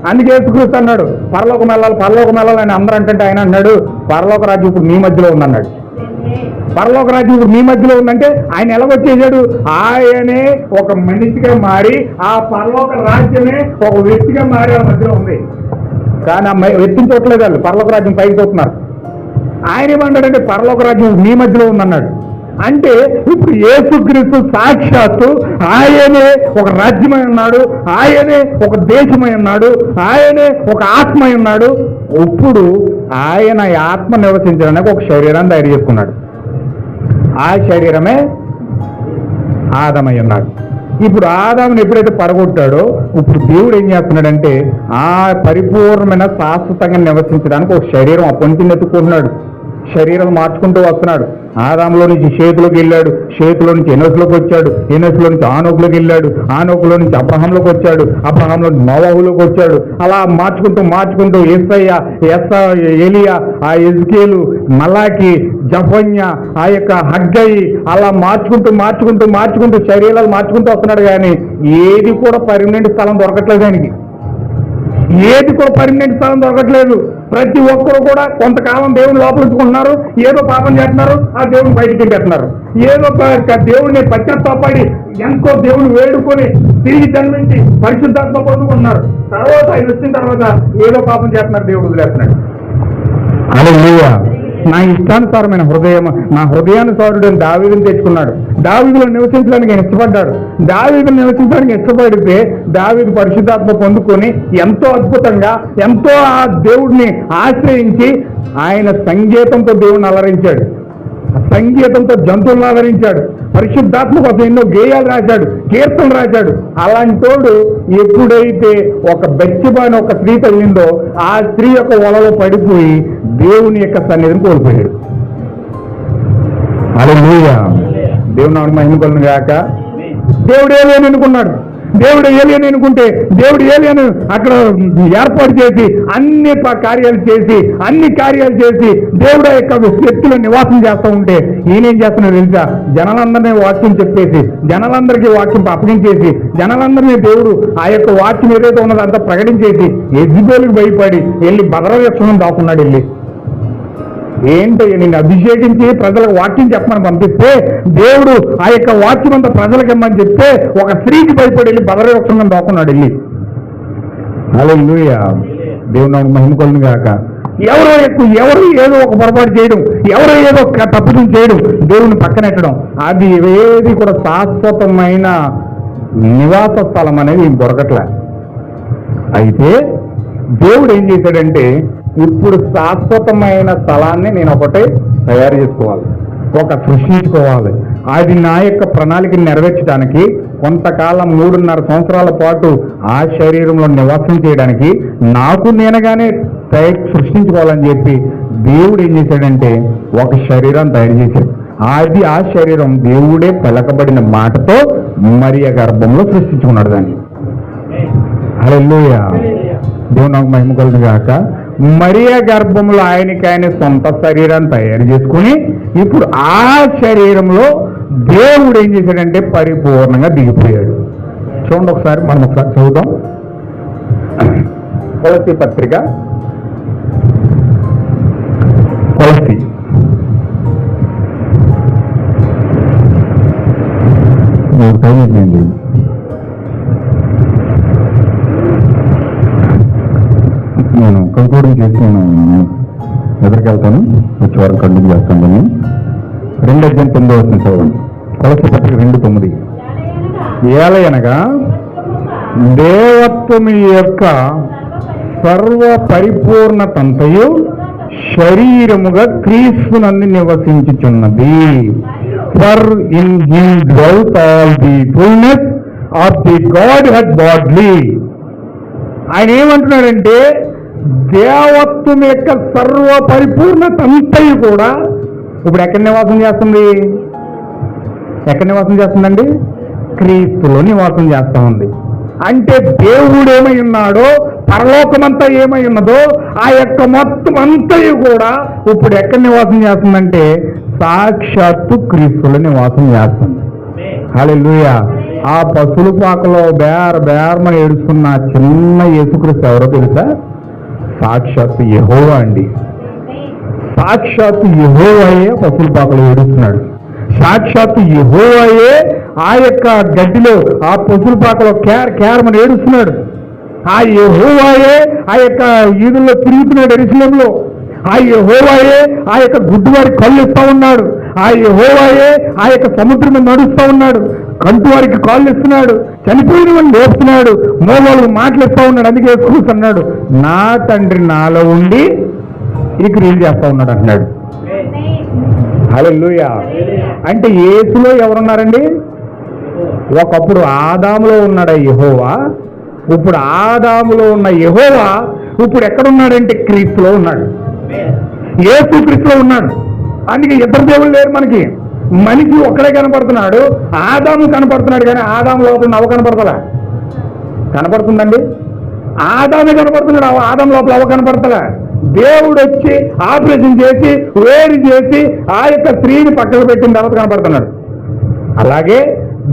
అందుకే యేసుక్రీస్తు అన్నాడు పరలోకం వెళ్ళాలి, పరలోకం వెళ్ళాలి అని అందరూ అంటే ఆయన అన్నాడు పరలోక రాజ్యం ఇప్పుడు మీ మధ్యలో ఉందన్నాడు. పరలోక రాజ్యం ఇప్పుడు మీ మధ్యలో ఉందంటే ఆయన ఎలాగొచ్చేసాడు? ఆయనే ఒక మనిషిగా మారి ఆ పరలోక రాజ్యమే ఒక వ్యక్తిగా మారి ఆ మధ్యలో ఉంది. కానీ ఆ వ్యక్తిని చూడలేదు వాళ్ళు, పరలోక రాజ్యం పైకి చూస్తున్నారు. ఆయన ఏమన్నాడంటే పరలోక రాజ్యం మీ మధ్యలో ఉందన్నాడు. అంటే ఇప్పుడు యేసుక్రీస్తు సాక్షాత్తు ఆయనే ఒక రాజ్యమై ఉన్నాడు, ఆయనే ఒక దేశమై ఉన్నాడు, ఆయనే ఒక ఆత్మై ఉన్నాడు. ఇప్పుడు ఆయన ఆత్మ నివసించడానికి ఒక శరీరాన్ని తయారు చేసుకున్నాడు. ఆ శరీరమే ఆదామై ఉన్నాడు. ఇప్పుడు ఆదాముని ఎప్పుడైతే పడగొట్టాడో ఇప్పుడు దేవుడు ఏం చేస్తున్నాడంటే ఆ పరిపూర్ణమైన శాశ్వతంగా నివసించడానికి ఒక శరీరం అప్పటి నుంచి ఎత్తుకుంటున్నాడు. శరీరం మార్చుకుంటూ వస్తున్నాడు. ఆదాములో నుంచి షేతులోకి వెళ్ళాడు, షేతులో నుంచి ఎనోసులోకి వచ్చాడు, ఎనోసులో నుంచి ఆనోకులోకి వెళ్ళాడు, ఆనోకులో నుంచి అబ్రహాంలోకి వచ్చాడు, అబ్రహాంలో నుంచి నోవాహులోకి వచ్చాడు. అలా మార్చుకుంటూ యేసయ్య, ఎలియా, ఆ ఎజ్కేలు, మలాకి, జఫన్య, ఆ యొక్క హగ్గయి, అలా మార్చుకుంటూ శరీరాలు మార్చుకుంటూ వస్తున్నాడు. కానీ ఏది కూడా పర్మనెంట్ స్థలం దొరకట్లేదు ఆయనకి. ఏది కూడా పర్మనెంట్ స్థలం దొరకట్లేదు. ప్రతి ఒక్కరు కూడా కొంతకాలం దేవుని లోపలించుకుంటున్నారు, ఏదో పాపం చేస్తున్నారు, ఆ దేవుని బయటికి పెట్టేస్తున్నారు. ఏదో దేవుడిని పశ్చాత్తాపడి ఎంతో దేవుని వేడుకొని తిరిగి జన్మించి పరిశుద్ధాత్మ పొందుకుంటున్నారు. తర్వాత ఆయన వచ్చిన తర్వాత ఏదో పాపం చేస్తున్నారు, దేవుడు వదిలేస్తున్నాడు. హల్లెలూయా. నా ఇష్టానుసారమైన హృదయం, నా హృదయానుసారుడని దావీదుని తెచ్చుకున్నాడు. దావీదులో నివసించడానికి ఆయన ఇష్టపడ్డాడు. దావీదులు నివసించడానికి ఇష్టపడితే దావీదు పరిశుద్ధాత్మ పొందుకొని ఎంతో అద్భుతంగా, ఎంతో ఆ దేవుడిని ఆశ్రయించి ఆయన సంగీతంతో దేవుడిని అలరించాడు, సంగీతంతో జంతువులను ఆదరించాడు, పరిశుద్ధాత్మ కోసం ఎన్నో గేయాలు రాశాడు, కీర్తనలు రాశాడు. అలాంటి తోడు ఎప్పుడైతే ఒక బెత్షెబా ఒక స్త్రీ తగిలిందో ఆ స్త్రీ యొక్క వలలో పడిపోయి దేవుని యొక్క సన్నిధిని కోల్పోయాడు. హల్లెలూయా. దేవుని నామమున మహిమ కలుగును గాక. దేవుడు ఏలియాను ఎన్నుకున్నాడు. దేవుడు ఏలియాను ఎన్నుకుంటే దేవుడు ఏలియాను అక్కడ ఏర్పాటు చేసి అన్ని కార్యాలు చేసి దేవుడు యొక్క వ్యక్తుల నివాసం చేస్తూ ఉంటే ఈయనేం చేస్తున్నాడు తెలుసా? జనాలందరినీ వాక్యం చెప్పేసి, జనాలందరికీ వాక్యం అప్పగించేసి, జనాలందరినీ దేవుడు ఆ యొక్క వాక్యం ఏదైతే ఉన్నదో అంతా ప్రకటించేసి యెజెబెలుకు భయపడి వెళ్ళి బదరవృక్షం దాక్కున్నాడు. వెళ్ళి ఏంటో నిన్ను అభిషేకించి ప్రజలకు వాక్యం చెప్పమని పంపిస్తే దేవుడు ఆ యొక్క వాక్యం అంతా ప్రజలకు ఇమ్మని చెప్తే ఒక స్త్రీకి భయపడి వెళ్ళి బదరవృక్షంగా దాక్కున్నాడు. వెళ్ళి హల్లెలూయా. దేవుని నామమున మహిమ కలుగును గాక. ఎవరు ఏదో ఒక పొరపాటు చేయడం, ఎవరో ఏదో తప్పుదం చేయడం, దేవుని పక్కనెట్టడం, అది ఏది కూడా శాశ్వతమైన నివాస స్థలం అనేది దొరకట్లే. అయితే దేవుడు ఏం చేశాడంటే ఇప్పుడు శాశ్వతమైన స్థలాన్ని నేను ఒకటే తయారు చేసుకోవాలి, సృష్టించుకోవాలి. అది నా యొక్క ప్రణాళికను నెరవేర్చడానికి కొంతకాలం 3.5 సంవత్సరాల పాటు ఆ శరీరంలో నివాసం చేయడానికి నాకు నేనుగానే సృష్టించుకోవాలని చెప్పి దేవుడు ఏం చేశాడంటే ఒక శరీరం తయారు చేశాడు. అది ఆ శరీరం దేవుడే పలకబడిన మాటతో మరియ గర్భంలో సృష్టించుకున్నాడు దాన్ని. హల్లెలూయా. దేవుని నామమున మహిమ కలుగును గాక. మరియ గర్భంలో ఆయన సొంత శరీరాన్ని తయారు చేసుకుని ఇప్పుడు ఆ శరీరంలో దేవుడు ఏం చేశాడంటే పరిపూర్ణంగా దిగిపోయాడు. చూడండి ఒకసారి, మనం ఒకసారి చదువుదాం. కొలస్సీ పత్రిక, కొలస్సీ నేను కంక్లూడింగ్ చేసి నేను ఎదురుకెళ్తాను, వచ్చే వారం కంటిన్యూ చేస్తాను. దాన్ని 2:9 చదవండి. కొలస్సీ పత్రిక 2:9. ఏలయనగా దేవత్వం యొక్క సర్వ పరిపూర్ణతంతయు శరీరముగా క్రీస్తునందు నివసించుచున్నది. For in him dwelleth all the fullness of the godhead bodily. ఆయన ఏమంటున్నాడంటే దేవత్వం యొక్క సర్వ పరిపూర్ణత అంతయు కూడా ఇప్పుడు ఎక్కడ నివాసం చేస్తుంది? ఎక్కడ నివాసం చేస్తుందండి? క్రీస్తులో నివాసం చేస్తా ఉంది. అంటే దేవుడు ఏమై ఉన్నాడో, పరలోకమంతా ఏమై ఉన్నదో ఆ యొక్క మొత్తం అంతయు కూడా ఇప్పుడు ఎక్కడ నివాసం చేస్తుందంటే సాక్షాత్తు క్రీస్తులో నివాసం చేస్తుంది. హల్లెలూయా. ఆ పశువుల పాకలో బేరమని ఏడుస్తున్న చిన్న యేసుక్రీస్తు ఎవరో తెలుసా? సాక్షాత్తు యెహోవా అండి. సాక్షాత్తు యెహోవాయే పశువుల పాకలో ఏడుస్తున్నాడు. సాక్షాత్తు యెహోవాయే ఆ యొక్క గడ్డిలో ఆ పశువుల పాకలో కేరమని ఏడుస్తున్నాడు. ఆ యెహోవాయే ఆ యొక్క ఈదుల్లో తిరుగుతున్నాడు యెరూషలేములో. ఆ యెహోవాయే ఆ యొక్క గుడ్డివారి కళ్ళు ఇస్తా ఉన్నాడు. ఆ యెహోవాయే ఆ యొక్క సముద్రం మీద నడుస్తూ ఉన్నాడు. కంటు వారికి కాళ్ళు ఇస్తున్నాడు. చనిపోయిన వాడిని లేపుతున్నాడు. మోగోళ్ళకు మాటలు ఉన్నాడు. అందుకే కూర్చున్నాడు, నా తండ్రి నాలో ఉండి ఈ క్రియలు చేస్తా ఉన్నాడు అంటున్నాడు. హల్లెలూయా. అంటే యేసులో ఎవరున్నారండి? ఒకప్పుడు ఆదాములో ఉన్నాడు యెహోవా. ఇప్పుడు ఆదాములో ఉన్న యెహోవా ఇప్పుడు ఎక్కడున్నాడంటే క్రీస్తులో ఉన్నాడు. యేసు క్రీస్తులో ఉన్నాడు. అందుకే ఇద్దరు దేవుళ్ళు లేరు మనకి. మనిషి ఒక్కడే కనపడుతున్నాడు. ఆదాము కనపడుతున్నాడు, కానీ ఆదాము లోపల నవ్వు కనపడతలా? కనపడుతుందండి. ఆదామే కనపడుతున్నాడు, ఆదాము లోపల అవ కనపడతలా? దేవుడు వచ్చి ఆపరేషన్ చేసి వేడి చేసి ఆ యొక్క స్త్రీని పక్కకు పెట్టిన తర్వాత కనపడుతున్నాడు. అలాగే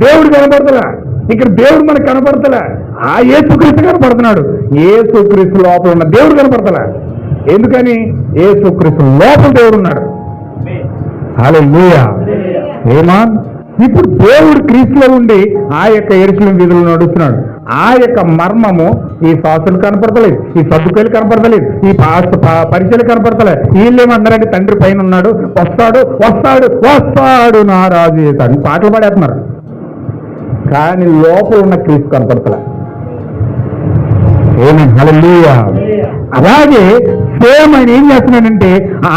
దేవుడు కనపడతలా? ఇక్కడ దేవుడు మనకు కనపడతలా? ఆ యేసుక్రీస్తు కనపడుతున్నాడు. యేసుక్రీస్తు లోపల ఉన్న దేవుడు కనపడతలా? ఎందుకని? యేసుక్రీస్తు లోపల దేవుడు ఉన్నాడు. హల్లెలూయా. ఏమాన్. ఇప్పుడు దేవుడు క్రీస్తులో ఉండి ఆ యొక్క యెరూషలేము వీధుల్లో నడుస్తున్నాడు. ఆ యొక్క మర్మము ఈ శాస్త్రులు కనపడతలేదు, ఈ సద్దుకాయలు కనపడతలేదు, ఈ పరిచయలు కనపడతలేదు. వీళ్ళేమన్నారంటే తండ్రి పైన ఉన్నాడు, వస్తాడు వస్తాడు వస్తాడు నా రాజు చేస్తాడు పాటలు పాడేస్తున్నారు. కానీ లోపల ఉన్న క్రీస్తు కనపడతలే. ఏమేన్. హల్లెలూయా. అలాగే సేమ్ ఆయన ఏం చేస్తున్నాడంటే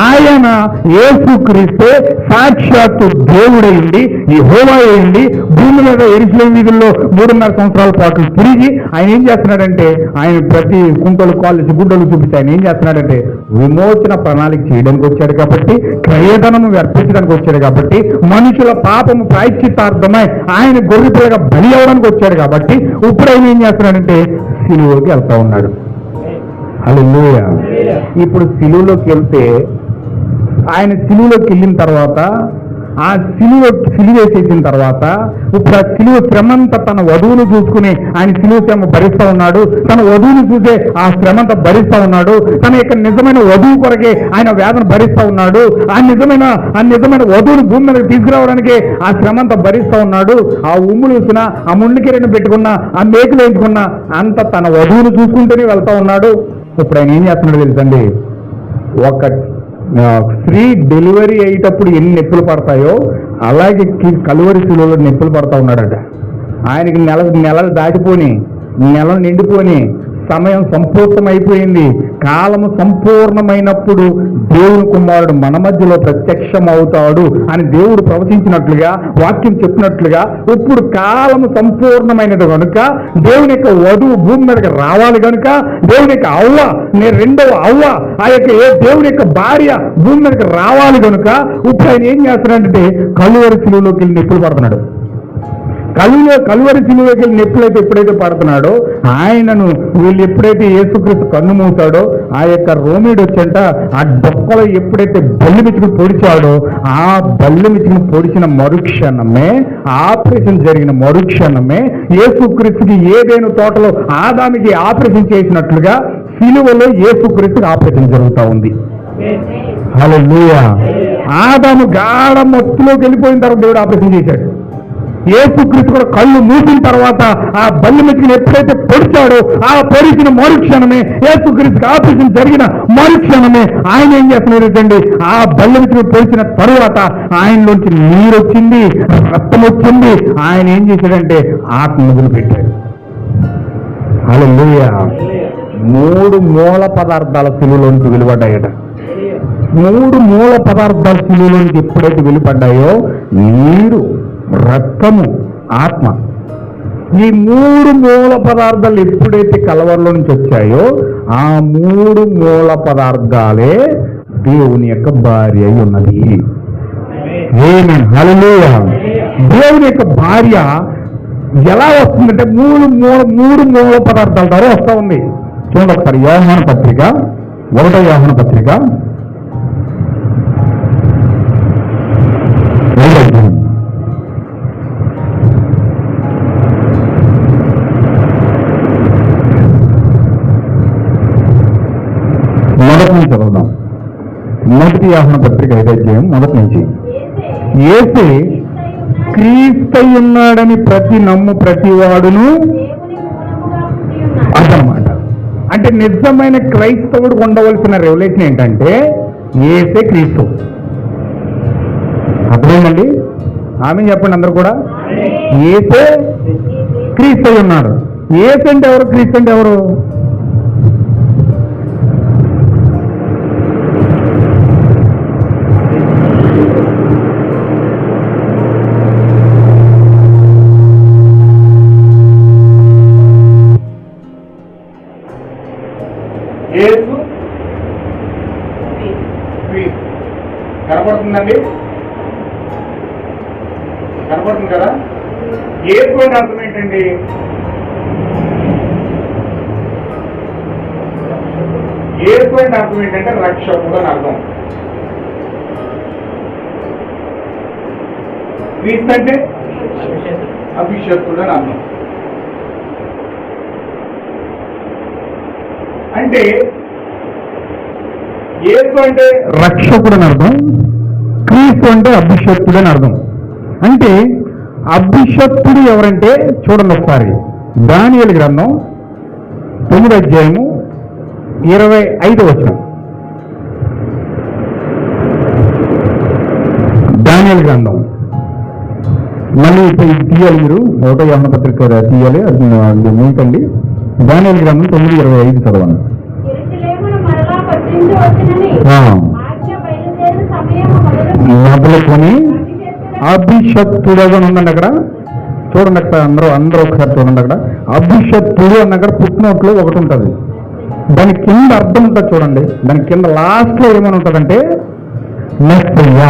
ఆయన యేసుక్రీస్తే సాక్షాత్తు దేవుడైంది, యెహోవా అయింది, భూమి మీద యెరూషలేము వీధుల్లో 3.5 సంవత్సరాల పాటు తిరిగి ఆయన ఏం చేస్తున్నాడంటే ఆయన ప్రతి కుంటలు కాళ్ళు గుడ్డలు చూపిస్తే ఆయన ఏం చేస్తున్నాడంటే విమోచన ప్రణాళిక చేయడానికి వచ్చాడు కాబట్టి, క్రయధనము అర్పించడానికి వచ్చాడు కాబట్టి, మనుషుల పాపము ప్రాయశ్చిత్తార్థమై ఆయన గొర్రెపిల్లగా బలి అవడానికి వచ్చాడు కాబట్టి ఇప్పుడు ఆయన ఏం చేస్తున్నాడంటే సిలువలోకి వెళ్తా ఉన్నాడు. హల్లెలూయా. ఇప్పుడు సిలువలోకి వెళ్తే ఆయన సిలువలోకి వెళ్ళిన తర్వాత ఆ సిలువ వేసేసిన తర్వాత ఇప్పుడు ఆ సిలువ శ్రమంతా తన వధువును చూసుకుని ఆయన సిలువ శ్రమ భరిస్తూ ఉన్నాడు. తన వధువును చూసే ఆ శ్రమంతా భరిస్తూ ఉన్నాడు. తన యొక్క నిజమైన వధువు కొరకే ఆయన వేదన భరిస్తూ ఉన్నాడు. ఆ నిజమైన వధువును భూమి మీద తీసుకురావడానికి ఆ శ్రమంతా భరిస్తూ ఉన్నాడు. ఆ ఉమ్ములు చూసిన, ఆ ముండికిరెడ్ని పెట్టుకున్న, ఆ మేకులు వేయించుకున్న అంత తన వధువును చూసుకుంటూనే వెళ్తా ఉన్నాడు. ఇప్పుడు ఆయన ఏం చేస్తున్నాడు తెలుసండి? ఒక స్త్రీ డెలివరీ అయ్యేటప్పుడు ఎన్ని నొప్పులు పడతాయో అలాగే కలువరి శిలువలో నొప్పులు పడతా ఉన్నాడట. ఆయనకి నెలలు దాటిపోని, నెలలు నిండిపోని, సమయం సంపూర్ణమైపోయింది. కాలము సంపూర్ణమైనప్పుడు దేవుని కుమారుడు మన మధ్యలో ప్రత్యక్షం అవుతాడు అని దేవుడు ప్రవచించినట్లుగా, వాక్యం చెప్పినట్లుగా ఇప్పుడు కాలము సంపూర్ణమైనది కనుక దేవుని యొక్క వధువు భూమి మీదకి రావాలి కనుక, దేవుని యొక్క అవ్వ, నేను రెండవ అవ్వ, ఆ యొక్క దేవుని యొక్క భార్య భూమి మీదకి రావాలి కనుక ఇప్పుడు ఆయన ఏం చేస్తున్నాడంటే కలువరి శిలువలోకి వెళ్ళి నొప్పులు పడుతున్నాడు. కలువరి శిలువలోకి వెళ్ళి నొప్పులైతే ఎప్పుడైతే పడుతున్నాడో ఆయనను వీళ్ళు ఎప్పుడైతే యేసుక్రీస్తు కన్ను మూసాడో ఆ యొక్క రోమిడు వచ్చంట ఆ డొక్కలో ఎప్పుడైతే బల్లి మిచ్చుకుని పొడిచాడో ఆ బల్లి మిచ్చుకుని పొడిచిన మరుక్షణమే, ఆపరేషన్ జరిగిన మరుక్షణమే యేసుక్రీస్తుకి ఏదైనా తోటలో ఆదాముకి ఆపరేషన్ చేసినట్లుగా సిలువలో యేసుక్రీస్తుకి ఆపరేషన్ జరుగుతూ ఉంది. హల్లెలూయా. ఆదాము గాఢ మత్తులోకి వెళ్ళిపోయిన తర్వాత దేవుడు ఆపరేషన్ చేశాడు. యేసుక్రీస్తు కూడా కళ్ళు మూసిన తర్వాత ఆ బల్లి మెచ్చుకుని ఎప్పుడైతే పొడిచాడో ఆ పొడిచిన మరుక్షణమే, యేసుక్రీస్తుకి ఆపరేషన్ జరిగిన మరుక్షణమే ఆయన ఏం చేస్తున్నాడు? ఆ బల్లి మెచ్చుకుని పొడిచిన తరువాత ఆయనలోంచి నీరు వచ్చింది, రక్తం వచ్చింది. ఆయన ఏం చేశాడంటే ఆత్మ వదిలిపెట్టాడు. హల్లెలూయా. 3 మూల పదార్థాల సిలువలోంచి వెలువడ్డాయట. 3 మూల పదార్థాల సిలువలోంచి ఎప్పుడైతే వెలువడ్డాయో నీరు, రక్తము, ఆత్మ, ఈ 3 మూల పదార్థాలు ఎప్పుడైతే కలవరలో నుంచి వచ్చాయో ఆ 3 మూల పదార్థాలే దేవుని యొక్క భార్య అయి ఉన్నది. ఆమేన్. హల్లెలూయా. దేవుని యొక్క భార్య ఎలా వస్తుందంటే 3 మూల పదార్థాల ద్వారా వస్తూ ఉంది. చూడండి ఒకసారి యోహాను పత్రిక, 1వ యోహాను పత్రిక, మొదటి యోహాను పత్రిక 5వ అధ్యాయం మొదటి నుంచి. యేసే క్రీస్తై ఉన్నాడని ప్రతి వాడును అదనమాట. అంటే నిజమైన క్రైస్తవుడు ఉండవలసిన రెవల్యూషన్ ఏంటంటే యేసే క్రీస్తు. అర్థమైందండి? ఆమె చెప్పండి అందరూ కూడా. యేసే క్రీస్తై ఉన్నాడు. యేసు అంటే ఎవరు? క్రీస్తు అంటే ఎవరు? యేసు కనపడుతుందండి? కనపడుతుంది కదా? యేసు అంటే అర్థం ఏంటండి? యేసు అంటే అర్థం ఏంటంటే రక్షకుడు అని అర్థం. క్రీస్తు అంటే అభిషక్తుడు అని అర్థం. అంటే యేసు అంటే రక్షకుడు అని అర్థం, క్రీస్తు అంటే అభిషక్తుడు అని అర్థం. అంటే అభిషక్తుడు ఎవరంటే చూడండి ఒకసారి, దానియేలు గ్రంథం 9వ అధ్యాయము 25వ వచనం. దానియేలు గ్రంథం మళ్ళీ ఇప్పుడు తీయాలి, మీరు 1వ యోహాను పత్రిక తీయాలి, అది మీకండి. దానియేలు గ్రంథం 9:25 చదవండి. మొదలుకొని అభిషక్తుడుగా ఉందండి అక్కడ. చూడండి అక్కడ అందరూ ఒకసారి చూడండి. అక్కడ అభిషక్తుడు అన్న అక్కడ పుట్టినోట్లో ఒకటి ఉంటుంది, దాని కింద అర్థం ఉంటుంది చూడండి. దాని కింద లాస్ట్ లో ఏమని ఉంటుందంటే మెస్సయ్య.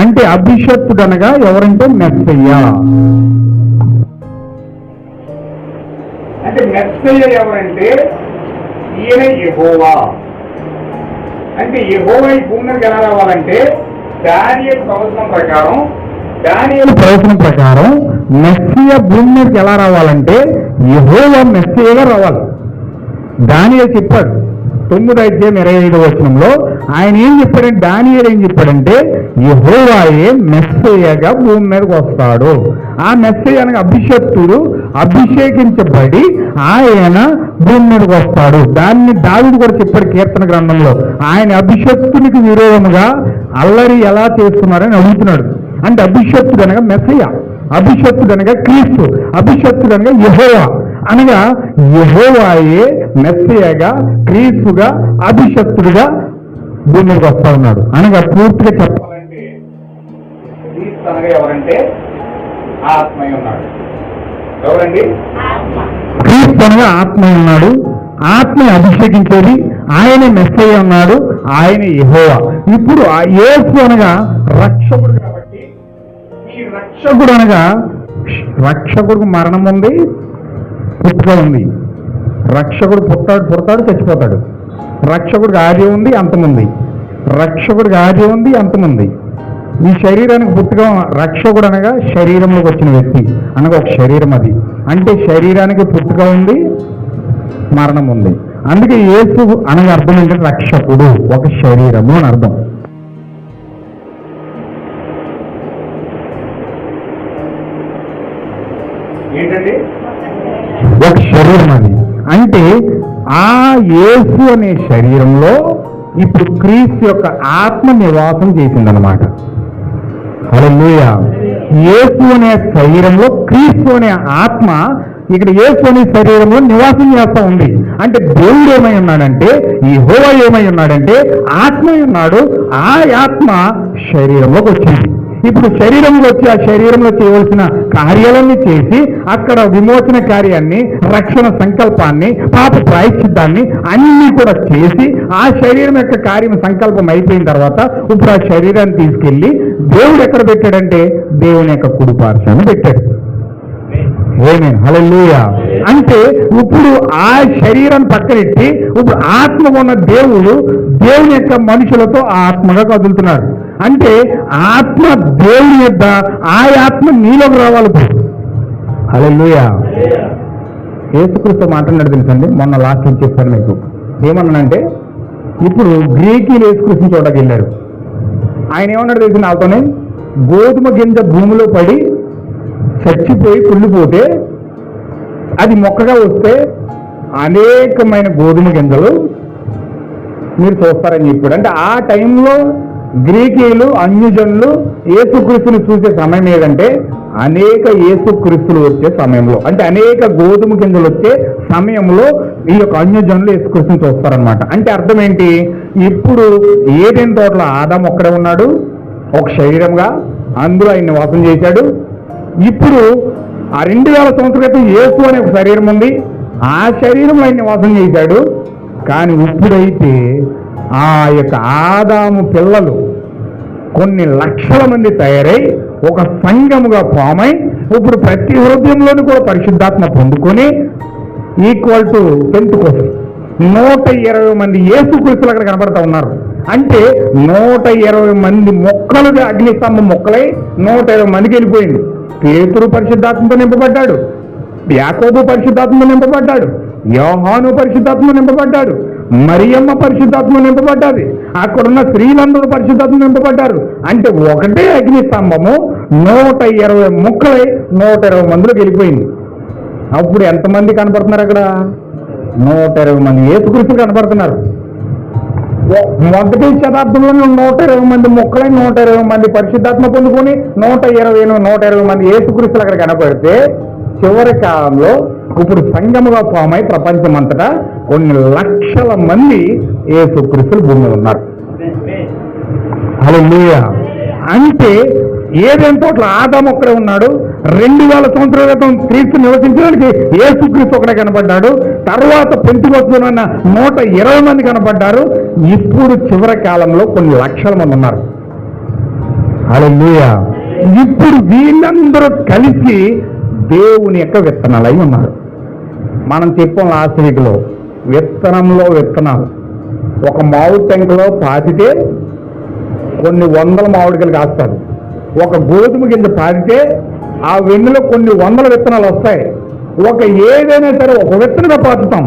అంటే అభిషక్తుడు అనగా ఎవరంటే మెస్సయ్య. అంటే మెస్సయ్య ఎవరంటే ఈయన యెహోవా. అంటే యెహోవా ఈ భూమి మీదకి ఎలా రావాలంటే దానియేలు ప్రవచనం ప్రకారం మెస్సియా భూమి మీదకి ఎలా రావాలంటే యెహోవా మెస్సియాగా రావాలి. దానియేలు చెప్పాడు 9వ అధ్యాయం 25వ వచనంలో. ఆయన ఏం చెప్పాడంటే, దానియేలు ఏం చెప్పాడంటే యెహోవాయే మెస్సియాగా భూమి మీదకి వస్తాడు. ఆ మెస్సియా అనగా అభిషక్తుడు, అభిషేకించబడి ఆయన భూమి మీదకి వస్తాడు. దాన్ని దావీదు కూడా చెప్పాడు కీర్తన గ్రంథంలో. ఆయన అభిషక్తునికి విరోధముగా అల్లరి ఎలా చేస్తున్నారని అడుగుతున్నాడు. అంటే అభిషక్తుడు అనగా మెస్సియా, అభిషక్తుడు అనగా క్రీస్తు, అభిషక్తుడు అనగా యెహోవా. అనగా యెహోవాయే మెస్సియాగా, క్రీస్తుగా, అభిషక్తుడిగా భూమి మీదకి వస్తా ఉన్నాడు. అనగా పూర్తిగా చెప్పాలంటే క్రీస్తు అనగా ఎవరంటే ఆత్మయ్య ఉన్నాడు. ఎవరండి? క్రీస్తు అనగా ఆత్మయ్య ఉన్నాడు. ఆత్మ అభిషేకించేది ఆయనే మెస్సయ్య ఉన్నాడు, ఆయన యెహోవా. ఇప్పుడు ఆ యేసు అనగా రక్షకుడు కాబట్టి ఈ రక్షకుడు అనగా రక్షకుడికి మరణం ఉంది, పుట్టుక ఉంది. రక్షకుడు పుడతాడు చచ్చిపోతాడు. రక్షకుడికి ఆది ఉంది, అంతముంది. రక్షకుడికి ఆది ఉంది, అంతముంది. ఈ శరీరానికి పుట్టుక. రక్షకుడు అనగా శరీరంలోకి వచ్చిన వ్యక్తి అనగా ఒక శరీరం. అది అంటే శరీరానికి పుట్టుక ఉంది, మరణం ఉంది. అందుకే యేసు అనగా అర్థం ఏంటంటే రక్షకుడు, ఒక శరీరము అని అర్థం. ఏంటండి? ఒక శరీరం అది. అంటే ఆ యేసు అనే శరీరంలో ఇప్పుడు క్రీస్తు యొక్క ఆత్మ నివాసం చేసిందనమాట. హల్లెలూయా. యేసు అనే శరీరంలో క్రీస్తు అనే ఆత్మ ఇక్కడ యేసు అనే శరీరంలో నివాసం చేస్తా ఉంది. అంటే దేవుడు ఏమై ఉన్నాడంటే, యెహోవా ఏమై ఉన్నాడంటే ఆత్మ ఉన్నాడు. ఆ ఆత్మ శరీరంలోకి వచ్చింది. ఇప్పుడు శరీరంలో వచ్చి ఆ శరీరంలో చేయవలసిన కార్యాలన్నీ చేసి అక్కడ విమోచన కార్యాన్ని, రక్షణ సంకల్పాన్ని, పాప ప్రాయశ్చిత్తాన్ని అన్ని కూడా చేసి ఆ శరీరం యొక్క కార్యం సంకల్పం అయిపోయిన తర్వాత ఇప్పుడు ఆ శరీరాన్ని తీసుకెళ్లి దేవుడు ఎక్కడ పెట్టాడంటే దేవుని యొక్క కుడి పార్శ్వాన పెట్టాడు. ఆమేన్, హల్లెలూయా. అంటే ఇప్పుడు ఆ శరీరాన్ని పక్కనెట్టి ఇప్పుడు ఆత్మ ఉన్న దేవుడు దేవుని యొక్క మనుషులతో ఆత్మగా కదులుతున్నాడు. అంటే ఆత్మ దేవుని యొక్క ఆ ఆత్మ నీలోకి రావాలి. హల్లెలూయా. యేసుక్రీస్తు మాట్లాడినాడు తెలుసండి. మొన్న లాస్ట్ చెప్పాను మీకు. ఏమన్నానంటే ఇప్పుడు గ్రీకులు యేసుక్రీస్తుని చూడడానికి వెళ్ళారు. ఆయన ఏమన్నాడు తెలిసిన వాళ్ళతోనే, గోధుమ గింజ భూమిలో పడి చచ్చిపోయి కుళ్ళిపోతే అది మొక్కగా వస్తే అనేకమైన గోధుమ గింజలు మీరు చూస్తారని చెప్పాడు. అంటే ఆ టైంలో గ్రీకీయులు అన్యజనులు యేసుక్రీస్తుని చూసే సమయం ఏదంటే అనేక యేసుక్రీస్తులు వచ్చే సమయంలో, అంటే అనేక గోధుమ గింజలు వచ్చే సమయంలో ఈ యొక్క అన్యజనులు యేసుక్రీస్తుని చూస్తారనమాట. అంటే అర్థం ఏంటి, ఇప్పుడు ఏదైనా తోటలో ఆదాము ఒక్కడే ఉన్నాడు ఒక శరీరంగా, అందులో ఆయన నివాసం చేశాడు. ఇప్పుడు ఆ 2000 సంవత్సరాల క్రితం యేసు అనే ఒక శరీరం ఉంది, ఆ శరీరంలో ఆయన నివాసం చేశాడు. కానీ ఇప్పుడైతే ఆ యొక్క ఆదాము పిల్లలు కొన్ని లక్షల మంది తయారై ఒక సంఘముగా ఫామ్ అయి ఇప్పుడు ప్రతి హృదయంలోనూ కూడా పరిశుద్ధాత్మ పొందుకొని ఈక్వల్ టు పెంతెకోస్తు 120 మంది యేసుక్రీస్తులు అక్కడ కనబడతా ఉన్నారు. అంటే 120 మంది మొక్కలుగా అగ్నిస్తంభం మొక్కలై 120 మందికి వెళ్ళిపోయింది. పేతురు పరిశుద్ధాత్మతో నింపబడ్డాడు, యాకోబు పరిశుద్ధాత్మతో నింపబడ్డాడు, యోహాను పరిశుద్ధాత్మ నింపబడ్డాడు, మరియమ్మ పరిశుద్ధాత్మ నింపబడ్డాది, అక్కడున్న స్త్రీలందరూ పరిశుద్ధాత్మ నింపబడ్డారు. అంటే ఒకటే అగ్నిస్తంభము 120 ముక్కలై 120 మందిలోకి వెళ్ళిపోయింది. అప్పుడు ఎంతమంది కనపడుతున్నారు అక్కడ? 120 మంది యేసుక్రీస్తులు కనపడుతున్నారు. మొదటి శతాబ్దంలో 120 మంది మొక్కలై 120 మంది పరిశుద్ధాత్మ పొందుకొని 120 మంది యేసుక్రీస్తులు అక్కడ కనపడితే, చివరి కాలంలో ఇప్పుడు సంఘముగా ఫామ్ అయి ప్రపంచమంతటా కొన్ని లక్షల మంది యేసుక్రీస్తులు భూమి మీద ఉన్నారు. హల్లెలూయా. అంటే ఏదైనా తోట్ల ఆదాము ఒక్కడే ఉన్నాడు, 2000 సంవత్సరాల క్రితం క్రీస్తు నివసించడానికి యేసుక్రీస్తు ఒకడే కనపడ్డాడు. తర్వాత పెంతెకోస్తున్న 120 మంది కనపడ్డారు. ఇప్పుడు చివరి కాలంలో కొన్ని లక్షల మంది ఉన్నారు. హల్లెలూయా. ఇప్పుడు వీళ్ళందరూ కలిసి దేవుని యొక్క విత్తనాలై ఉన్నారు. మనం చెప్పాం లాస్ట్ వీక్లో, విత్తనంలో విత్తనాలు. ఒక మామిడి టెంకలో పాతితే కొన్ని వందల మామిడికాయలు కాస్తారు. ఒక గోధుమ గింజ పాతితే ఆ వెన్నులో కొన్ని వందల విత్తనాలు వస్తాయి. ఏదైనా సరే ఒక విత్తనంగా పాతుతాం,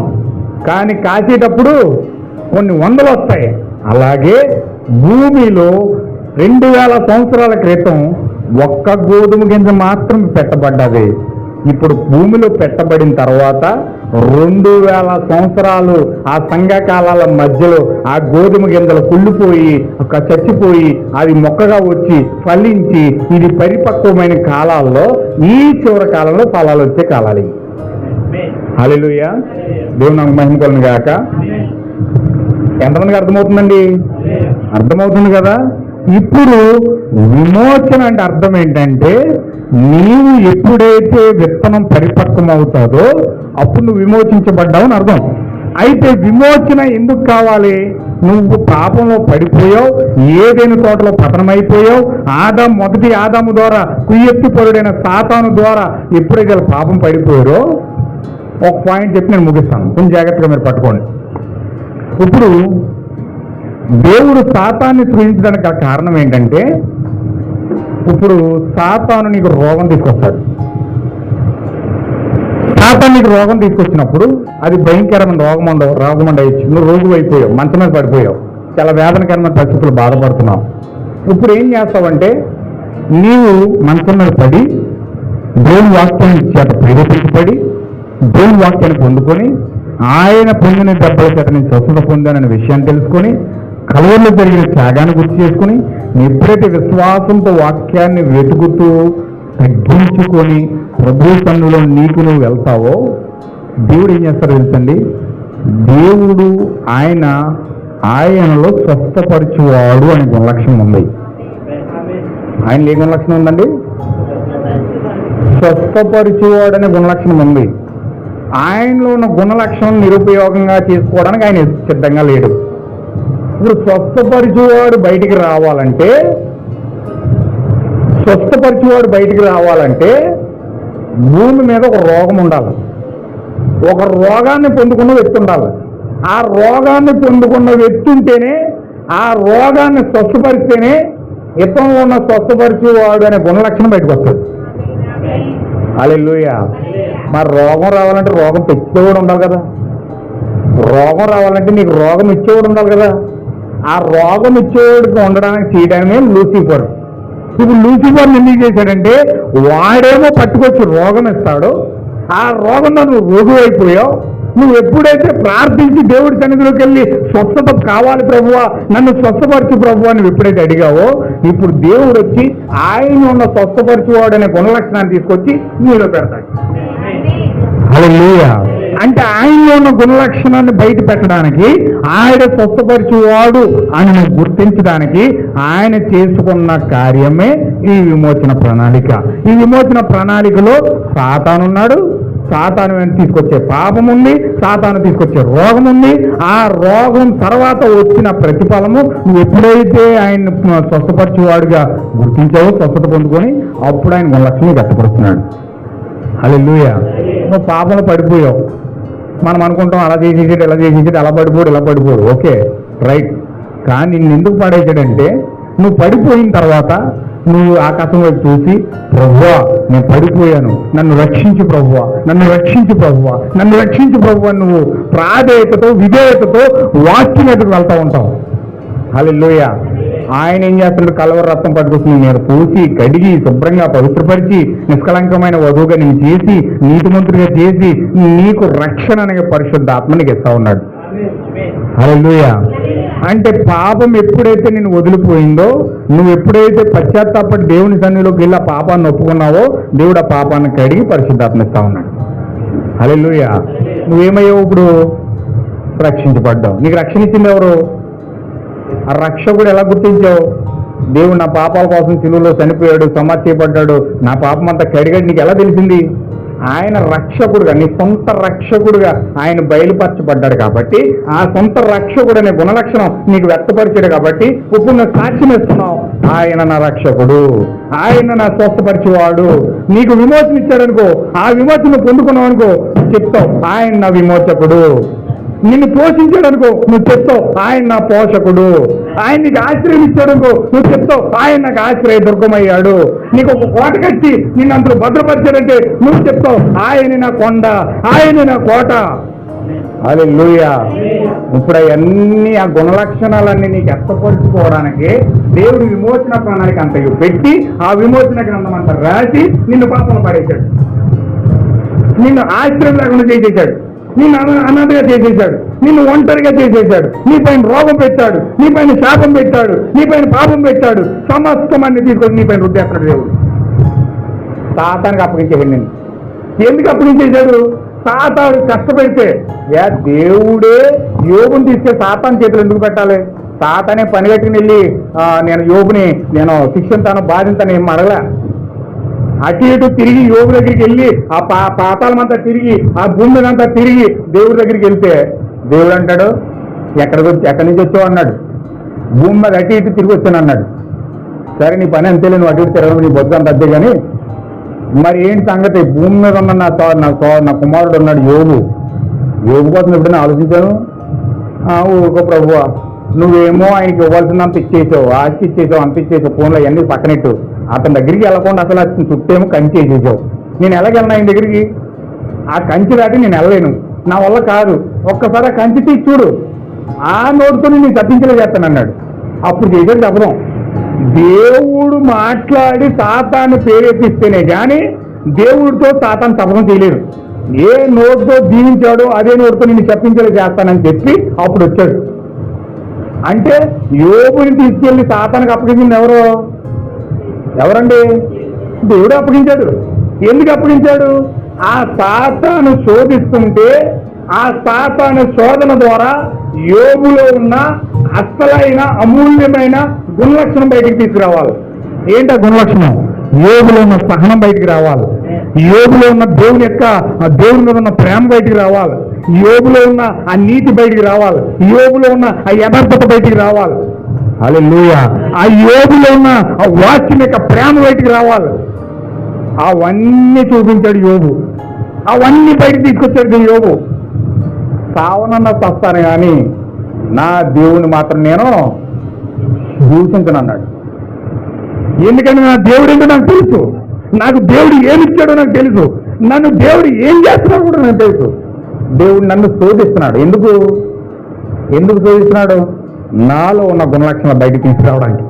కానీ కాసేటప్పుడు కొన్ని వందలు వస్తాయి. అలాగే భూమిలో 2000 సంవత్సరాల క్రితం ఒక్క గోధుమ గింజ మాత్రం పెట్టబడ్డది. ఇప్పుడు భూమిలో పెట్టబడిన తర్వాత 2000 సంవత్సరాలు ఆ సంఘకాలాల మధ్యలో ఆ గోధుమ గింజలు కుళ్ళిపోయి చచ్చిపోయి అది మొక్కగా వచ్చి ఫలించి ఇది పరిపక్వమైన కాలాల్లో ఈ చివరి కాలంలో ఫలాలు వచ్చే కాలాలు. హల్లెలూయా. దేవుని నామమునకు మహిమ కలుగును గాక. ఎంతమందికి అర్థమవుతుందండి? అర్థమవుతుంది కదా. ఇప్పుడు విమోచన అంటే అర్థం ఏంటంటే, నీవు ఎప్పుడైతే విత్తనం పరిపక్వం అవుతాదో అప్పుడు నువ్వు విమోచించబడ్డావు అని అర్థం. అయితే విమోచన ఎందుకు కావాలి? నువ్వు పాపంలో పడిపోయావు, ఏదైనా తోటలో పతనమైపోయావు. మొదటి ఆదాము ద్వారా కుయ్యెత్తిపరుడైన సాతాను ద్వారా ఎప్పుడైతే పాపం పడిపోయారో, ఒక పాయింట్ చెప్పి నేను ముగిస్తాను, కొంచెం జాగ్రత్తగా మీరు పట్టుకోండి. ఇప్పుడు దేవుడు సాతాన్ని సృజించడానికి కారణం ఏంటంటే, ఇప్పుడు సాతాను నీకు రోగం తీసుకొస్తాడు. సాతాను నీకు రోగం తీసుకొచ్చినప్పుడు అది భయంకరమైన రోగం ఉండవచ్చు. నువ్వు రోగు అయిపోయావు, మంచం మీద పడిపోయావు, చాలా వేదనకరమైన పరిస్థితులు బాధపడుతున్నావు. ఇప్పుడు ఏం చేస్తావంటే, నీవు మంచం మీద పడి దేవుని వాక్యాన్ని చేత ప్రేరేపించబడి దేవుని వాక్యాన్ని పొందుకొని ఆయన పొందిన దెబ్బల చేత నేను స్వస్థత పొందాననే విషయాన్ని తెలుసుకొని కలవల్లో జరిగిన త్యాగాన్ని గుర్తు చేసుకుని ఎప్పుడైతే విశ్వాసంతో వాక్యాన్ని వెతుకుతూ తగ్గించుకొని ప్రభు సన్నిధిలో నీకు నువ్వు వెళ్తావో, దేవుడు ఏం చేస్తారో తెలుసండి, దేవుడు ఆయనలో స్వస్థపరచువాడు అనే గుణలక్షణం ఉంది. ఆయనలో ఏ గుణలక్షణం ఉందండి? స్వస్థపరచువాడు అనే గుణలక్షణం ఉంది. ఆయనలో ఉన్న గుణలక్షణం నిరుపయోగంగా చేసుకోవడానికి ఆయన సిద్ధంగా లేడు. ఇప్పుడు స్వస్థపరచువాడు బయటికి రావాలంటే భూమి మీద ఒక రోగం ఉండాలి, ఒక రోగాన్ని పొందుకున్న వ్యక్తి ఉండాలి. ఆ రోగాన్ని పొందుకున్న వ్యక్తి ఉంటేనే, ఆ రోగాన్ని స్వస్థపరిస్తేనే ఇతరులు ఉన్న స్వస్థపరిచేవాడు అనే గుణలక్షణం బయటకు వస్తుంది. హల్లెలూయా. మరి రోగం రావాలంటే రోగం తెచ్చేవాడు ఉండాలి కదా. రోగం రావాలంటే నీకు రోగం ఇచ్చేవాడు ఉండాలి కదా. ఆ రోగం ఇచ్చేవాడికి ఉండడానికి చేయడమే లూసిఫర్. ఇప్పుడు లూసిఫర్ ఎందుకు చేశాడంటే వాడేమో పట్టుకొచ్చి రోగం ఇస్తాడు, ఆ రోగంలో నువ్వు రోగు అయిపోయావు. నువ్వు ఎప్పుడైతే ప్రార్థించి దేవుడి సన్నిధిలోకి వెళ్ళి స్వస్థత కావాలి ప్రభువా, నన్ను స్వస్థపరచు ప్రభువా నువ్వు ఎప్పుడైతే అడిగావో, ఇప్పుడు దేవుడు వచ్చి ఆయన ఉన్న స్వస్థపరచువాడు అనే గుణలక్షణాన్ని తీసుకొచ్చి నీలో పెడతాడు. హల్లెలూయా. అంటే ఆయనలో ఉన్న గుణలక్షణాన్ని బయట పెట్టడానికి, ఆయన స్వస్థపరచువాడు అని నువ్వు గుర్తించడానికి ఆయన చేసుకున్న కార్యమే ఈ విమోచన ప్రణాళిక. ఈ విమోచన ప్రణాళికలో సాతానున్నాడు, సాతాను తీసుకొచ్చే పాపం ఉంది, సాతాను తీసుకొచ్చే రోగం ఉంది. ఆ రోగం తర్వాత వచ్చిన ప్రతిఫలము నువ్వు ఎప్పుడైతే ఆయన స్వస్థపరచువాడుగా గుర్తించావో, స్వస్థత పొందుకొని అప్పుడు ఆయన గుణలక్షణం వ్యక్తపరుస్తున్నాడు. హల్లెలూయా. నువ్వు పాపంలో పడిపోయావు, మనం అనుకుంటాం అలా చేసేసాడు, ఇలా చేసేసాడు, అలా పడిపోడు, ఇలా పడిపోడు, ఓకే రైట్. కానీ నిన్ను ఎందుకు పడేసాడంటే నువ్వు పడిపోయిన తర్వాత నువ్వు ఆకాశం వైపు చూసి ప్రభువా నేను పడిపోయాను, నన్ను రక్షించు ప్రభువా, నన్ను రక్షించు ప్రభువా, నన్ను రక్షించు ప్రభువా నువ్వు ప్రాధేయతతో విధేయతతో వాక్యం ఎదురు వెళ్తూ ఉంటావు. హల్లెలూయా. ఆయన ఏం చేస్తున్నాడు? కలవర రక్తం పట్టుకొచ్చి నేను పూసి కడిగి శుభ్రంగా పవిత్రపరిచి నిష్కలంకమైన వధువుగా నేను చేసి నీతిమంతుడిగా చేసి నీకు రక్షణ అనే పరిశుద్ధాత్మనికి ఇస్తా ఉన్నాడు. హల్లెలూయా. అంటే పాపం ఎప్పుడైతే నేను వదిలిపోయిందో, నువ్వు ఎప్పుడైతే పశ్చాత్తాపడి దేవుని సన్నిధిలోకి వెళ్ళి ఆ పాపాన్ని ఒప్పుకున్నావో, దేవుడు ఆ పాపాన్ని కడిగి పరిశుద్ధాత్మ ఇస్తా ఉన్నాడు. హల్లెలూయా. నువ్వేమయ్యావు? ఇప్పుడు రక్షించబడ్డావు. నీకు రక్షణ ఇచ్చింది ఎవరు? ఆ రక్షకుడు ఎలా గుర్తించావు? దేవుడు నా పాపాల కోసం సిలువలో చనిపోయాడు, సమాధి చేయబడ్డాడు, నా పాపం అంతా కడిగాడు, నీకు ఎలా తెలిసింది? ఆయన రక్షకుడుగా, నీ సొంత రక్షకుడుగా ఆయన బయలుపరచబడ్డాడు కాబట్టి, ఆ సొంత రక్షకుడు అనే గుణలక్షణం నీకు వ్యక్తపరిచాడు కాబట్టి ఇప్పుడు నువ్వు సాక్ష్యం ఇస్తున్నావు, ఆయన నా రక్షకుడు, ఆయన నా స్వస్థపరిచేవాడు. నీకు విమోచన ఇచ్చాడనుకో, ఆ విమోచన పొందుకున్నావు అనుకో, చెప్తావు ఆయన నా విమోచకుడు. నిన్ను పోషించాడు అనుకో, నువ్వు చెప్తావు ఆయన నా పోషకుడు. ఆయన నీకు ఆశ్రయం ఇచ్చాడు అనుకో, నువ్వు చెప్తావు ఆయన నాకు ఆశ్రయ దుర్గమయ్యాడు. నీకు ఒక కోట కట్టి నిన్ను అందులో భద్రపరిచాడంటే నువ్వు చెప్తావు ఆయన నా కొండ, ఆయన నా కోట. హల్లెలూయా. ఇప్పుడు అవన్నీ ఆ గుణలక్షణాలన్నీ నీకు వ్యక్తపరుచుకోవడానికి దేవుడు విమోచన ప్రణాళిక అంతయు పెట్టి ఆ విమోచన గ్రంథం అంతా రాసి నిన్ను పాపం పడేశాడు, నిన్ను ఆశ్రయం లేకుండా చేసేశాడు, నిన్ను అనాథగా చేసేశాడు, నిన్ను ఒంటరిగా చేసేశాడు, నీ పైన రోగం పెట్టాడు, నీ పైన శాపం పెట్టాడు, నీ పైన పాపం పెట్టాడు, సమస్తమాన్ని తీసుకొని నీ పైన రుద్దేస్తాడు దేవుడు. సాతానికి అప్పగించేసాడు నేను. ఎందుకు అప్పగించేశాడు? సాతాను కష్టపెడితే దేవుడే యోబుని తీసుకెళ్ళి సాతాను చేతులు ఎందుకు పెట్టాలి? సాతానే పని కట్టుకుని వెళ్ళి నేను యోబుని నేను శిక్షింతాను బాధింతాను ఏం అడగలే. అటు ఇటు తిరిగి యోగు దగ్గరికి వెళ్ళి ఆ పాతాళమంతా తిరిగి ఆ భూమినంతా తిరిగి దేవుడి దగ్గరికి వెళ్తే దేవుడు అంటాడు ఎక్కడి నుంచి వచ్చావు అన్నాడు. భూమి మీద అటు ఇటు తిరిగి వచ్చాను అన్నాడు. సరే నీ పని అంతేలే, నువ్వు అటు ఇటు తిరగడం నీ బొద్దు అంత అంతే. కానీ మరి ఏంటి సంగతి? భూమి మీద ఉన్న నా కుమారుడు ఉన్నాడు యోగు కోసం ఎప్పుడైనా ఆలోచించాను? ఊరుకో ప్రభువా, నువ్వేమో ఆయనకి ఇవ్వాల్సిందంత ఇచ్చేసావు, ఆస్తి ఇచ్చేసావు, అంత ఇచ్చేసావు, ఫోన్లో అవన్నీ పక్కనెట్టు. అతని దగ్గరికి వెళ్ళకుండా అసలు చుట్టేమో కంచి వేసేసావు. నేను ఎలాగెళ్ళను ఆయన దగ్గరికి? ఆ కంచి దాటి నేను వెళ్ళలేను, నా వల్ల కాదు. ఒక్కసారి ఆ కంచి తీసి చూడు, ఆ నోటితో నేను తప్పించలే చేస్తాను అన్నాడు. అప్పుడు చేసేది చెప్పడం. దేవుడు మాట్లాడి సాతాన్ని ప్రేరేపిస్తేనే కానీ దేవుడితో సాతాన్ని తప్పడం చేయలేడు. ఏ నోటితో జీవించాడో అదే నోటితో నేను చెప్పించలే చేస్తానని చెప్పి అప్పుడు వచ్చాడు. అంటే యోబుని తీసుకెళ్లి సాతానికి అప్పగించింది ఎవరండి? దేవుడు అప్పగించాడు. ఎందుకు అప్పగించాడు? ఆ సాతాను శోధిస్తుంటే ఆ సాతాను శోధన ద్వారా యోబులో ఉన్న అసలైన అమూల్యమైన గుణలక్షణం బయటికి తీసుకురావాలి. ఏంటి ఆ గుణలక్షణం? యోబులో ఉన్న సహనం బయటికి రావాలి, యోబులో ఉన్న దేవుని మీద ఉన్న ప్రేమ బయటికి రావాలి, యోబులో ఉన్న ఆ నీతి బయటికి రావాలి, యోబులో ఉన్న ఆ యథార్థత బయటికి రావాలి. హల్లెలూయా. ఆ యోబులో ఉన్న ఆ వాక్యం యొక్క ప్రేమ బయటికి రావాలి. అవన్నీ చూపించాడు యోబు, అవన్నీ బయటికి తీసుకొచ్చాడు యోబు. సావనన్న చస్తాను కానీ నా దేవుని మాత్రం నేను దూషించను అన్నాడు. ఎందుకంటే నా దేవుడు ఏంటో నాకు తెలుసు, నాకు దేవుడు ఏమిచ్చాడో నాకు తెలుసు, నన్ను దేవుడు ఏం చేస్తున్నాడో కూడా నాకు తెలుసు. దేవుడు నన్ను శోధిస్తున్నాడు. ఎందుకు శోధిస్తున్నాడు? నాలో ఉన్న గుణలక్షణాలు బయట తీసుకురావడానికి,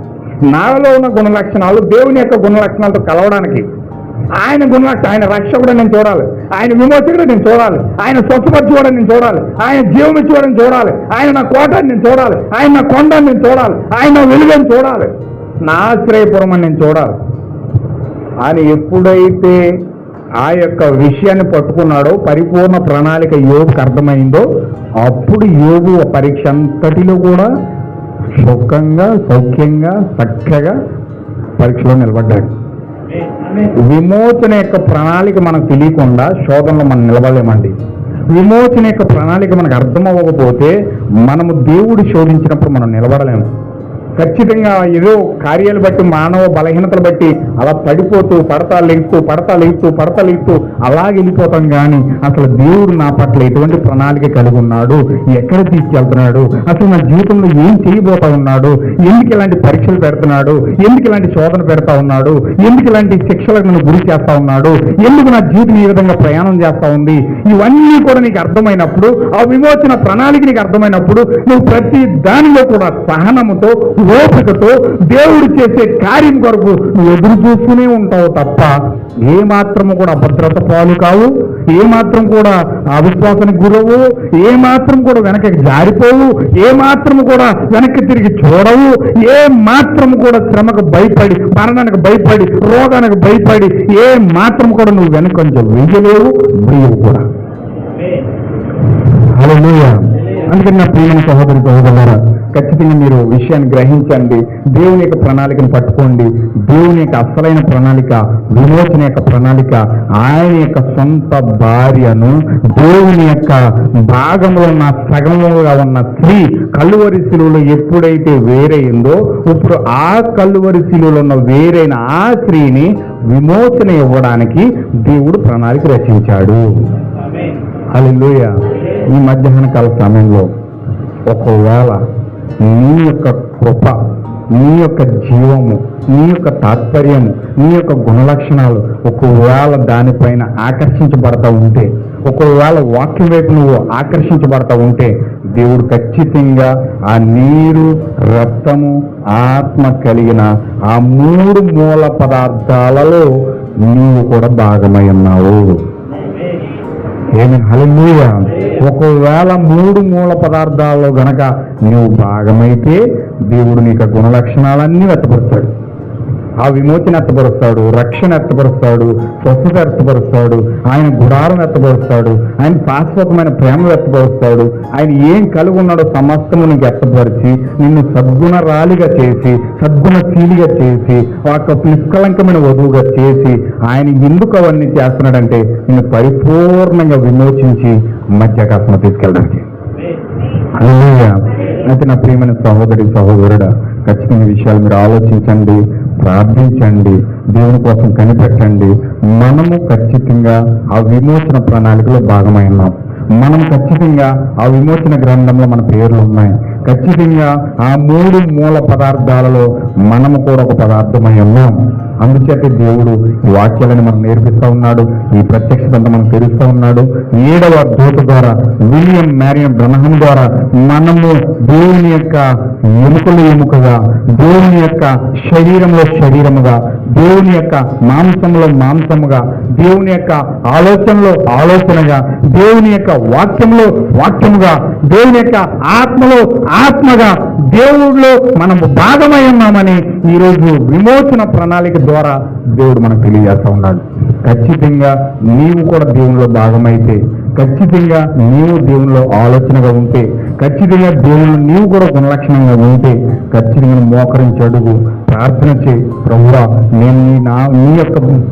నాలో ఉన్న గుణలక్షణాలు దేవుని యొక్క గుణలక్షణాలతో కలవడానికి, ఆయన గుణలక్షణం, ఆయన రక్షకుడు నేను చూడాలి, ఆయన విమోచకుడు నేను చూడాలి, ఆయన స్వచ్ఛపరచుకోవడం నేను చూడాలి, ఆయన జీవం ఇచ్చుకోవడం చూడాలి, ఆయన నా కోటని నేను చూడాలి, ఆయన నా కొండని నేను చూడాలి, ఆయన నా వెలుగని చూడాలి, నా ఆశ్రయపురం అని నేను చూడాలి అని ఎప్పుడైతే ఆ యొక్క విషయాన్ని పట్టుకున్నాడో, పరిపూర్ణ ప్రణాళిక యోగుకు అర్థమైందో, అప్పుడు యోగు పరీక్ష అంతటిలో కూడా సుఖంగా సౌఖ్యంగా చక్కగా పరీక్షలో నిలబడ్డాడు. విమోచన యొక్క ప్రణాళిక మనకు తెలియకుండా శోధనలో మనం నిలబడలేమండి. విమోచన యొక్క ప్రణాళిక మనకు అర్థం అవ్వకపోతే మనము దేవుడు శోధించినప్పుడు మనం నిలబడలేము. ఖచ్చితంగా ఏదో కార్యాలు బట్టి, మానవ బలహీనతలు బట్టి అలా పడిపోతూ పడతా లెగుతూ అలాగే వెళ్ళిపోతాం. కానీ అసలు దేవుడు నా పట్ల ఎటువంటి ప్రణాళిక కలిగి ఉన్నాడు, ఎక్కడ తీసుకెళ్తున్నాడు, అసలు నా జీవితంలో ఏం చేయబోతా ఉన్నాడు, ఎందుకు ఇలాంటి పరీక్షలు పెడుతున్నాడు, ఎందుకు ఇలాంటి శోధన పెడతా ఉన్నాడు, ఎందుకు ఇలాంటి శిక్షలకు నన్ను గురి చేస్తా ఉన్నాడు, ఎందుకు నా జీవితం ఈ విధంగా ప్రయాణం చేస్తా ఉంది, ఇవన్నీ కూడా నీకు అర్థమైనప్పుడు, ఆ విమోచన ప్రణాళిక నీకు అర్థమైనప్పుడు నువ్వు ప్రతి దానిలో కూడా సహనముతో, ఓపికతో దేవుడు చేసే కార్యం కొరకు నువ్వు ఎదురు చూస్తూనే ఉంటావు తప్ప ఏ మాత్రము కూడా అభద్రత పాలు కావు, ఏ మాత్రం కూడా అవిశ్వాసానికి గురవు, ఏ మాత్రం కూడా వెనక్కి జారిపోవు, ఏ మాత్రము కూడా వెనక్కి తిరిగి చూడవు, ఏ మాత్రము కూడా శ్రమకు భయపడి, మరణానికి భయపడి, రోగానికి భయపడి ఏ మాత్రం కూడా నువ్వు వెనక కొంచెం వెయ్యలేవు, భయవు కూడా. హల్లెలూయా. అందుకని నా ప్రియమైన సహోదరులారా, ఖచ్చితంగా మీరు విషయాన్ని గ్రహించండి. దేవుని యొక్క ప్రణాళికను పట్టుకోండి. దేవుని యొక్క అసలైన ప్రణాళిక, విమోచన యొక్క ప్రణాళిక, ఆయన యొక్క సొంత భార్యను దేవుని యొక్క భాగంలో ఉన్న సగముగా ఉన్న స్త్రీ కలువరి శిలువలో ఎప్పుడైతే వేరైందో, ఇప్పుడు ఆ కలువరి శిలువలో ఉన్న వేరైన ఆ స్త్రీని విమోచన ఇవ్వడానికి దేవుడు ప్రణాళిక రచించాడు. హల్లెలూయా. ఈ మధ్యాహ్న కాల సమయంలో ఒకవేళ నీ యొక్క కృప, నీ యొక్క జీవము, నీ యొక్క తాత్పర్యము, నీ యొక్క గుణలక్షణాలు ఒకవేళ దానిపైన ఆకర్షించబడతా ఉంటే, ఒకవేళ వాక్యం వైపు నువ్వు ఆకర్షించబడతా ఉంటే, దేవుడు ఖచ్చితంగా ఆ నీరు, రక్తము, ఆత్మ కలిగిన ఆ 3 మూల పదార్థాలలో నీవు కూడా భాగమై ఉన్నావు. హల్లెలూయా. ఒకవేళ 3 మూల పదార్థాల్లో గనక నువ్వు భాగమైతే దేవుడు నీకు గుణలక్షణాలన్నీ వ్యక్తపరుస్తాడు. ఆ విమోచన ఎత్తపరుస్తాడు, రక్షణ ఎత్తపరుస్తాడు, స్వస్థత ఎత్తపరుస్తాడు, ఆయన గుడారం ఎత్తపరుస్తాడు, ఆయన శాశ్వతమైన ప్రేమ వ్యక్తపరుస్తాడు. ఆయన ఏం కలిగి ఉన్నాడో సమస్తము నీకు ఎత్తపరిచి నిన్ను సద్గుణరాలిగా చేసి, సద్గుణశీలిగా చేసి, ఒక నిష్కలంకమైన వధువుగా చేసి, ఆయన ఎందుకు అవన్నీ చేస్తున్నాడంటే నిన్ను పరిపూర్ణంగా విమోచించి మధ్యాకాశంలో తీసుకెళ్ళడానికి. హల్లెలూయా. అయితే నా ప్రియమైన సహోదరుడా, ఖచ్చితంగా విషయాలు మీరు ఆలోచించండి, ప్రార్థించండి, దేవుని కోసం కనిపెట్టండి. మనము ఖచ్చితంగా ఆ విమోచన ప్రణాళికలో భాగమైనాం. మనం ఖచ్చితంగా ఆ విమోచన గ్రంథంలో మన పేర్లు ఉన్నాయి. ఖచ్చితంగా ఆ 3 మూల పదార్థాలలో మనము కూడా ఒక పదార్థమై ఉన్నాం. అందుచేత దేవుడు ఈ వాక్యాలను మనం నేర్పిస్తూ ఉన్నాడు, ఈ ప్రత్యక్షత మనకు తెలుస్తూ ఉన్నాడు. 7వ దూత ద్వారా, విలియం మ్యారియన్ బ్రహ్మం ద్వారా మనము దేవుని యొక్క ఎముకలు ఎముకగా, దేవుని యొక్క శరీరంలో శరీరముగా, దేవుని యొక్క మాంసంలో మాంసముగా, దేవుని యొక్క ఆలోచనలో ఆలోచనగా, దేవుని యొక్క వాక్యంలో వాక్యముగా, దేవుని యొక్క ఆత్మలో ఆత్మగా దేవుడిలో మనము భాగమై ఉన్నామని ఈరోజు విమోచన ప్రణాళిక ద్వారా దేవుడు మనకు తెలియజేస్తా ఉన్నాడు. ఖచ్చితంగా నీవు కూడా దేవునిలో భాగమైతే, ఖచ్చితంగా నీవు దేవునిలో ఆలోచనగా ఉంటే, ఖచ్చితంగా దేవుని నీవు కూడా గుణలక్షణంగా ఉంటే, ఖచ్చితంగా మోకరించి అడుగు, ప్రార్థన చేయి. ప్రభువా, నేను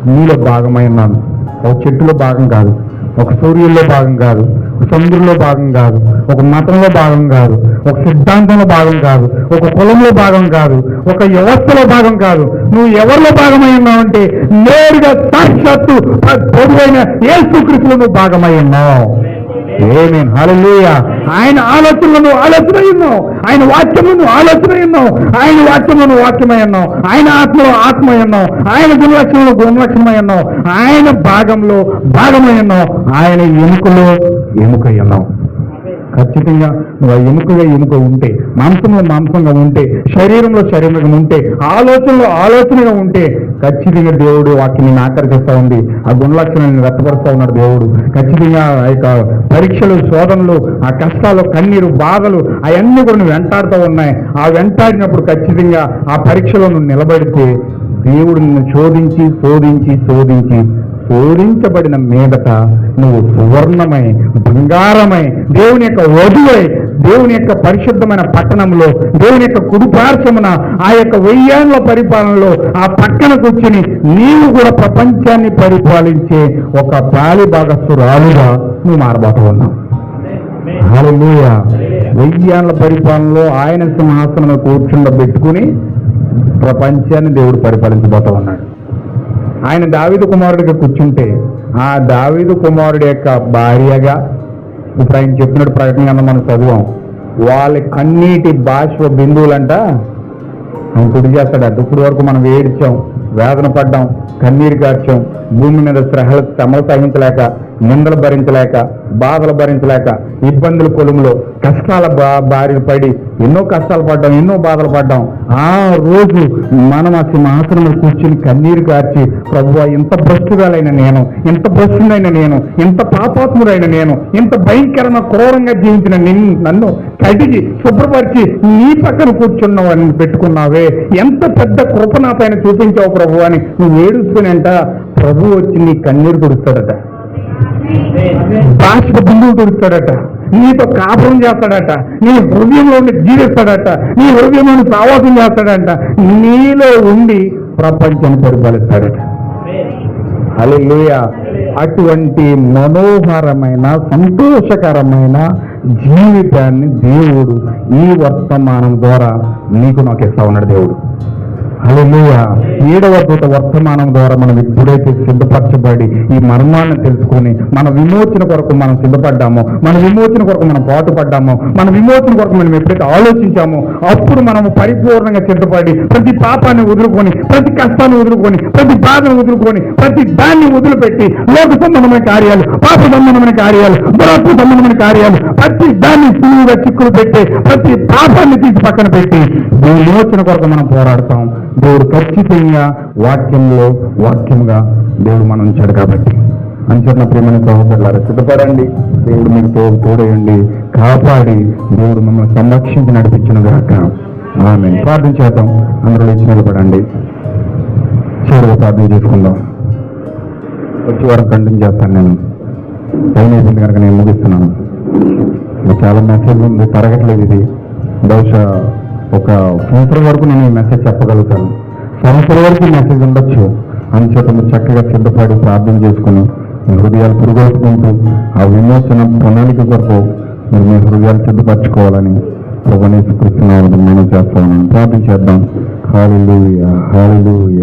నీలో భాగమై ఉన్నాను. ఒక చెట్టులో భాగం కాదు, ఒక సూర్యుల్లో భాగం కాదు, ఒక సముద్రంలో భాగం కాదు, ఒక మతంలో భాగం కాదు, ఒక సిద్ధాంతంలో భాగం కాదు, ఒక కులంలో భాగం కాదు, ఒక వ్యవస్థలో భాగం కాదు. నువ్వు ఎవరిలో భాగమై ఉన్నావంటే నేరుగా సాక్షాత్తు ప్రభువైన యేసుక్రీస్తులో నువ్వు భాగమై ఉన్నావు. ఆమేన్. హల్లెలూయా. ఆయన ఆలోచనలో నువ్వు ఆలోచనై ఉన్నావు, ఆయన వాక్యంలో నువ్వు ఆలోచనై ఉన్నావు, ఆయన వాక్యంలో నువ్వు వాక్యమై ఉన్నావు, ఆయన ఆత్మలో ఆత్మై ఉన్నావు, ఆయన గుణలక్షణంలో గుణలక్షణమై ఉన్నావు, ఆయన భాగంలో భాగమై ఉన్నావు, ఆయన ఎముకలో ఎముకై ఉన్నావు. ఖచ్చితంగా నువ్వు ఎముక ఉంటే, మాంసంలో మాంసంగా ఉంటే, శరీరంలో శరీరంగా ఉంటే, ఆలోచనలో ఆలోచనగా ఉంటే ఖచ్చితంగా దేవుడు వాక్యాన్ని ఆకర్షిస్తూ ఉంది. ఆ గుణలక్షణాన్ని వ్యక్తపరుస్తూ ఉన్నాడు దేవుడు. ఖచ్చితంగా ఆ యొక్క పరీక్షలు, శోధనలు, ఆ కష్టాలు, కన్నీరు, బాధలు అవన్నీ కూడా నువ్వు వెంటాడుతూ ఉన్నాయి. ఆ వెంటాడినప్పుడు ఖచ్చితంగా ఆ పరీక్షలో నువ్వు నిలబడితే దేవుడు నిన్ను శోధించి శోధించి శోధించి శోధించబడిన మీదట నువ్వు సువర్ణమై, బంగారమై, దేవుని యొక్క వధువై, దేవుని యొక్క పరిశుద్ధమైన పట్టణంలో, దేవుని యొక్క కుడిపార్శ్వమున ఆ యొక్క 1000 ఏళ్ల పరిపాలనలో ఆ పక్కన కూర్చుని నీవు కూడా ప్రపంచాన్ని పరిపాలించే ఒక పాలి భాగస్తురాలుగా నువ్వు మారబోతూ ఉన్నావు. హల్లెలూయా. 1000 ఏళ్ల పరిపాలనలో ఆయన సింహాసనం కూర్చుండబెట్టుకుని ప్రపంచాన్ని దేవుడు పరిపాలించబోతూ ఉన్నాడు. ఆయన దావీదు కుమారుడిగా కూర్చుంటే ఆ దావీదు కుమారుడి యొక్క భార్యగా ఇప్పుడు ఆయన చెప్పినట్టు ప్రకటన కింద మనం చదివాం, వాళ్ళ కన్నీటి బాష్ప బిందువులంట ఆయన కుడి చేస్తాడట. ఇప్పుడు వరకు మనం ఏడ్చాం, వేదన పడ్డాం, కన్నీరు కార్చాం, భూమి మీద శ్రమలు సహించలేక, నిందలు భరించలేక, బాధలు భరించలేక, ఇబ్బందుల కొలుములో కష్టాల బారిన పడి ఎన్నో కష్టాలు పడ్డాం, ఎన్నో బాధలు పడ్డాం. ఆ రోజు మనం ఆ సింహాసనంలో కూర్చుని కన్నీరు కార్చి, ప్రభువా ఇంత భ్రష్టురాలైన నేను, ఇంత భ్రష్టుడైన నేను, ఇంత పాపాత్ముడైన నేను, ఇంత భయంకరమైన క్రూరంగా జీవించిన నన్ను కడిగి శుభ్రపరిచి నీ పక్కన కూర్చున్నవాడిని పెట్టుకున్నావే, ఎంత పెద్ద కృప నా పైన చూపించావు ప్రభు అని నువ్వు ఏడుస్తునంట. ప్రభు వచ్చి నీ కన్నీరు తుడుస్తాడట, బాష్ప బిందువు తుడుస్తాడట, నీతో కాపురం చేస్తాడట, నీ హృదయంలో జీవిస్తాడట, నీ హృదయంలో సావాసం చేస్తాడట, నీలో ఉండి ప్రపంచాన్ని పరిపాలిస్తాడట. హల్లెలూయా. అటువంటి మనోహరమైన సంతోషకరమైన జీవితాన్ని దేవుడు ఈ వర్తమానం ద్వారా నీకు నాకు ఇస్తా ఉన్నాడు దేవుడు. హల్లెలూయా. 7వ దూత వర్తమానం ద్వారా మనం ఎప్పుడైతే సిద్ధపరచబడి ఈ మర్మాన్ని తెలుసుకొని మన విమోచన కొరకు మనం సిద్ధపడ్డామో, మన విమోచన కొరకు మనం పాటుపడ్డామో, మన విమోచన కొరకు మనం ఎప్పుడైతే ఆలోచించామో అప్పుడు మనము పరిపూర్ణంగా సిద్ధపడి ప్రతి పాపాన్ని వదులుకొని, ప్రతి కష్టాన్ని వదులుకొని, ప్రతి బాధను వదులుకొని, ప్రతి దాన్ని వదిలిపెట్టి లోక సంబంధమైన కార్యాలు, పాప సంబంధమైన కార్యాలు, దురాత్మ సంబంధమైన కార్యాలు, ప్రతి దాన్ని సులువుగా చిక్కులు పెట్టి ప్రతి పాపాన్ని తీసి పక్కన పెట్టి విమోచన కొరకు మనం పోరాడతాం. దేవుడు ఖచ్చితంగా వాక్యంగా దేవుడు మనం ఉంచాడు. కాబట్టి అంచనా ప్రేమని సహోదరులారా సిద్ధపడండి. దేవుడు మీకు తోడయండి, కాపాడి దేవుడు మిమ్మల్ని సంరక్షించి నడిపించిన గాక. ఆమేన్. ప్రార్థన చేద్దాం. అందరూ లేచి నిలబడండి. చివరిగా ప్రార్థన చేసుకుందాం. వచ్చి వారం కంటిన్యూ చేస్తాను. నేను టైం అయిపోయింది కనుక నేను ముగిస్తున్నాను. చాలా మెసేజ్ ఉంది, తరగట్లేదు. ఇది బహుశా ఒక సంవత్సరం వరకు నేను ఈ మెసేజ్ చెప్పగలుగుతాను. సంవత్సరం వరకు ఈ మెసేజ్ ఉండొచ్చు. అందుచేత మీరు చక్కగా సిద్ధపడి ప్రార్థన చేసుకుని మీ హృదయాలు పురుగొల్పుకుంటూ ఆ విమోచన ప్రణాళిక కొరకు మీరు మీ హృదయాలు సిద్ధపరచుకోవాలని ప్రభువుని యేసుక్రీస్తు నామమున మనం చేస్తామని ప్రార్థన చేద్దాం. హల్లెలూయా, హల్లెలూయా.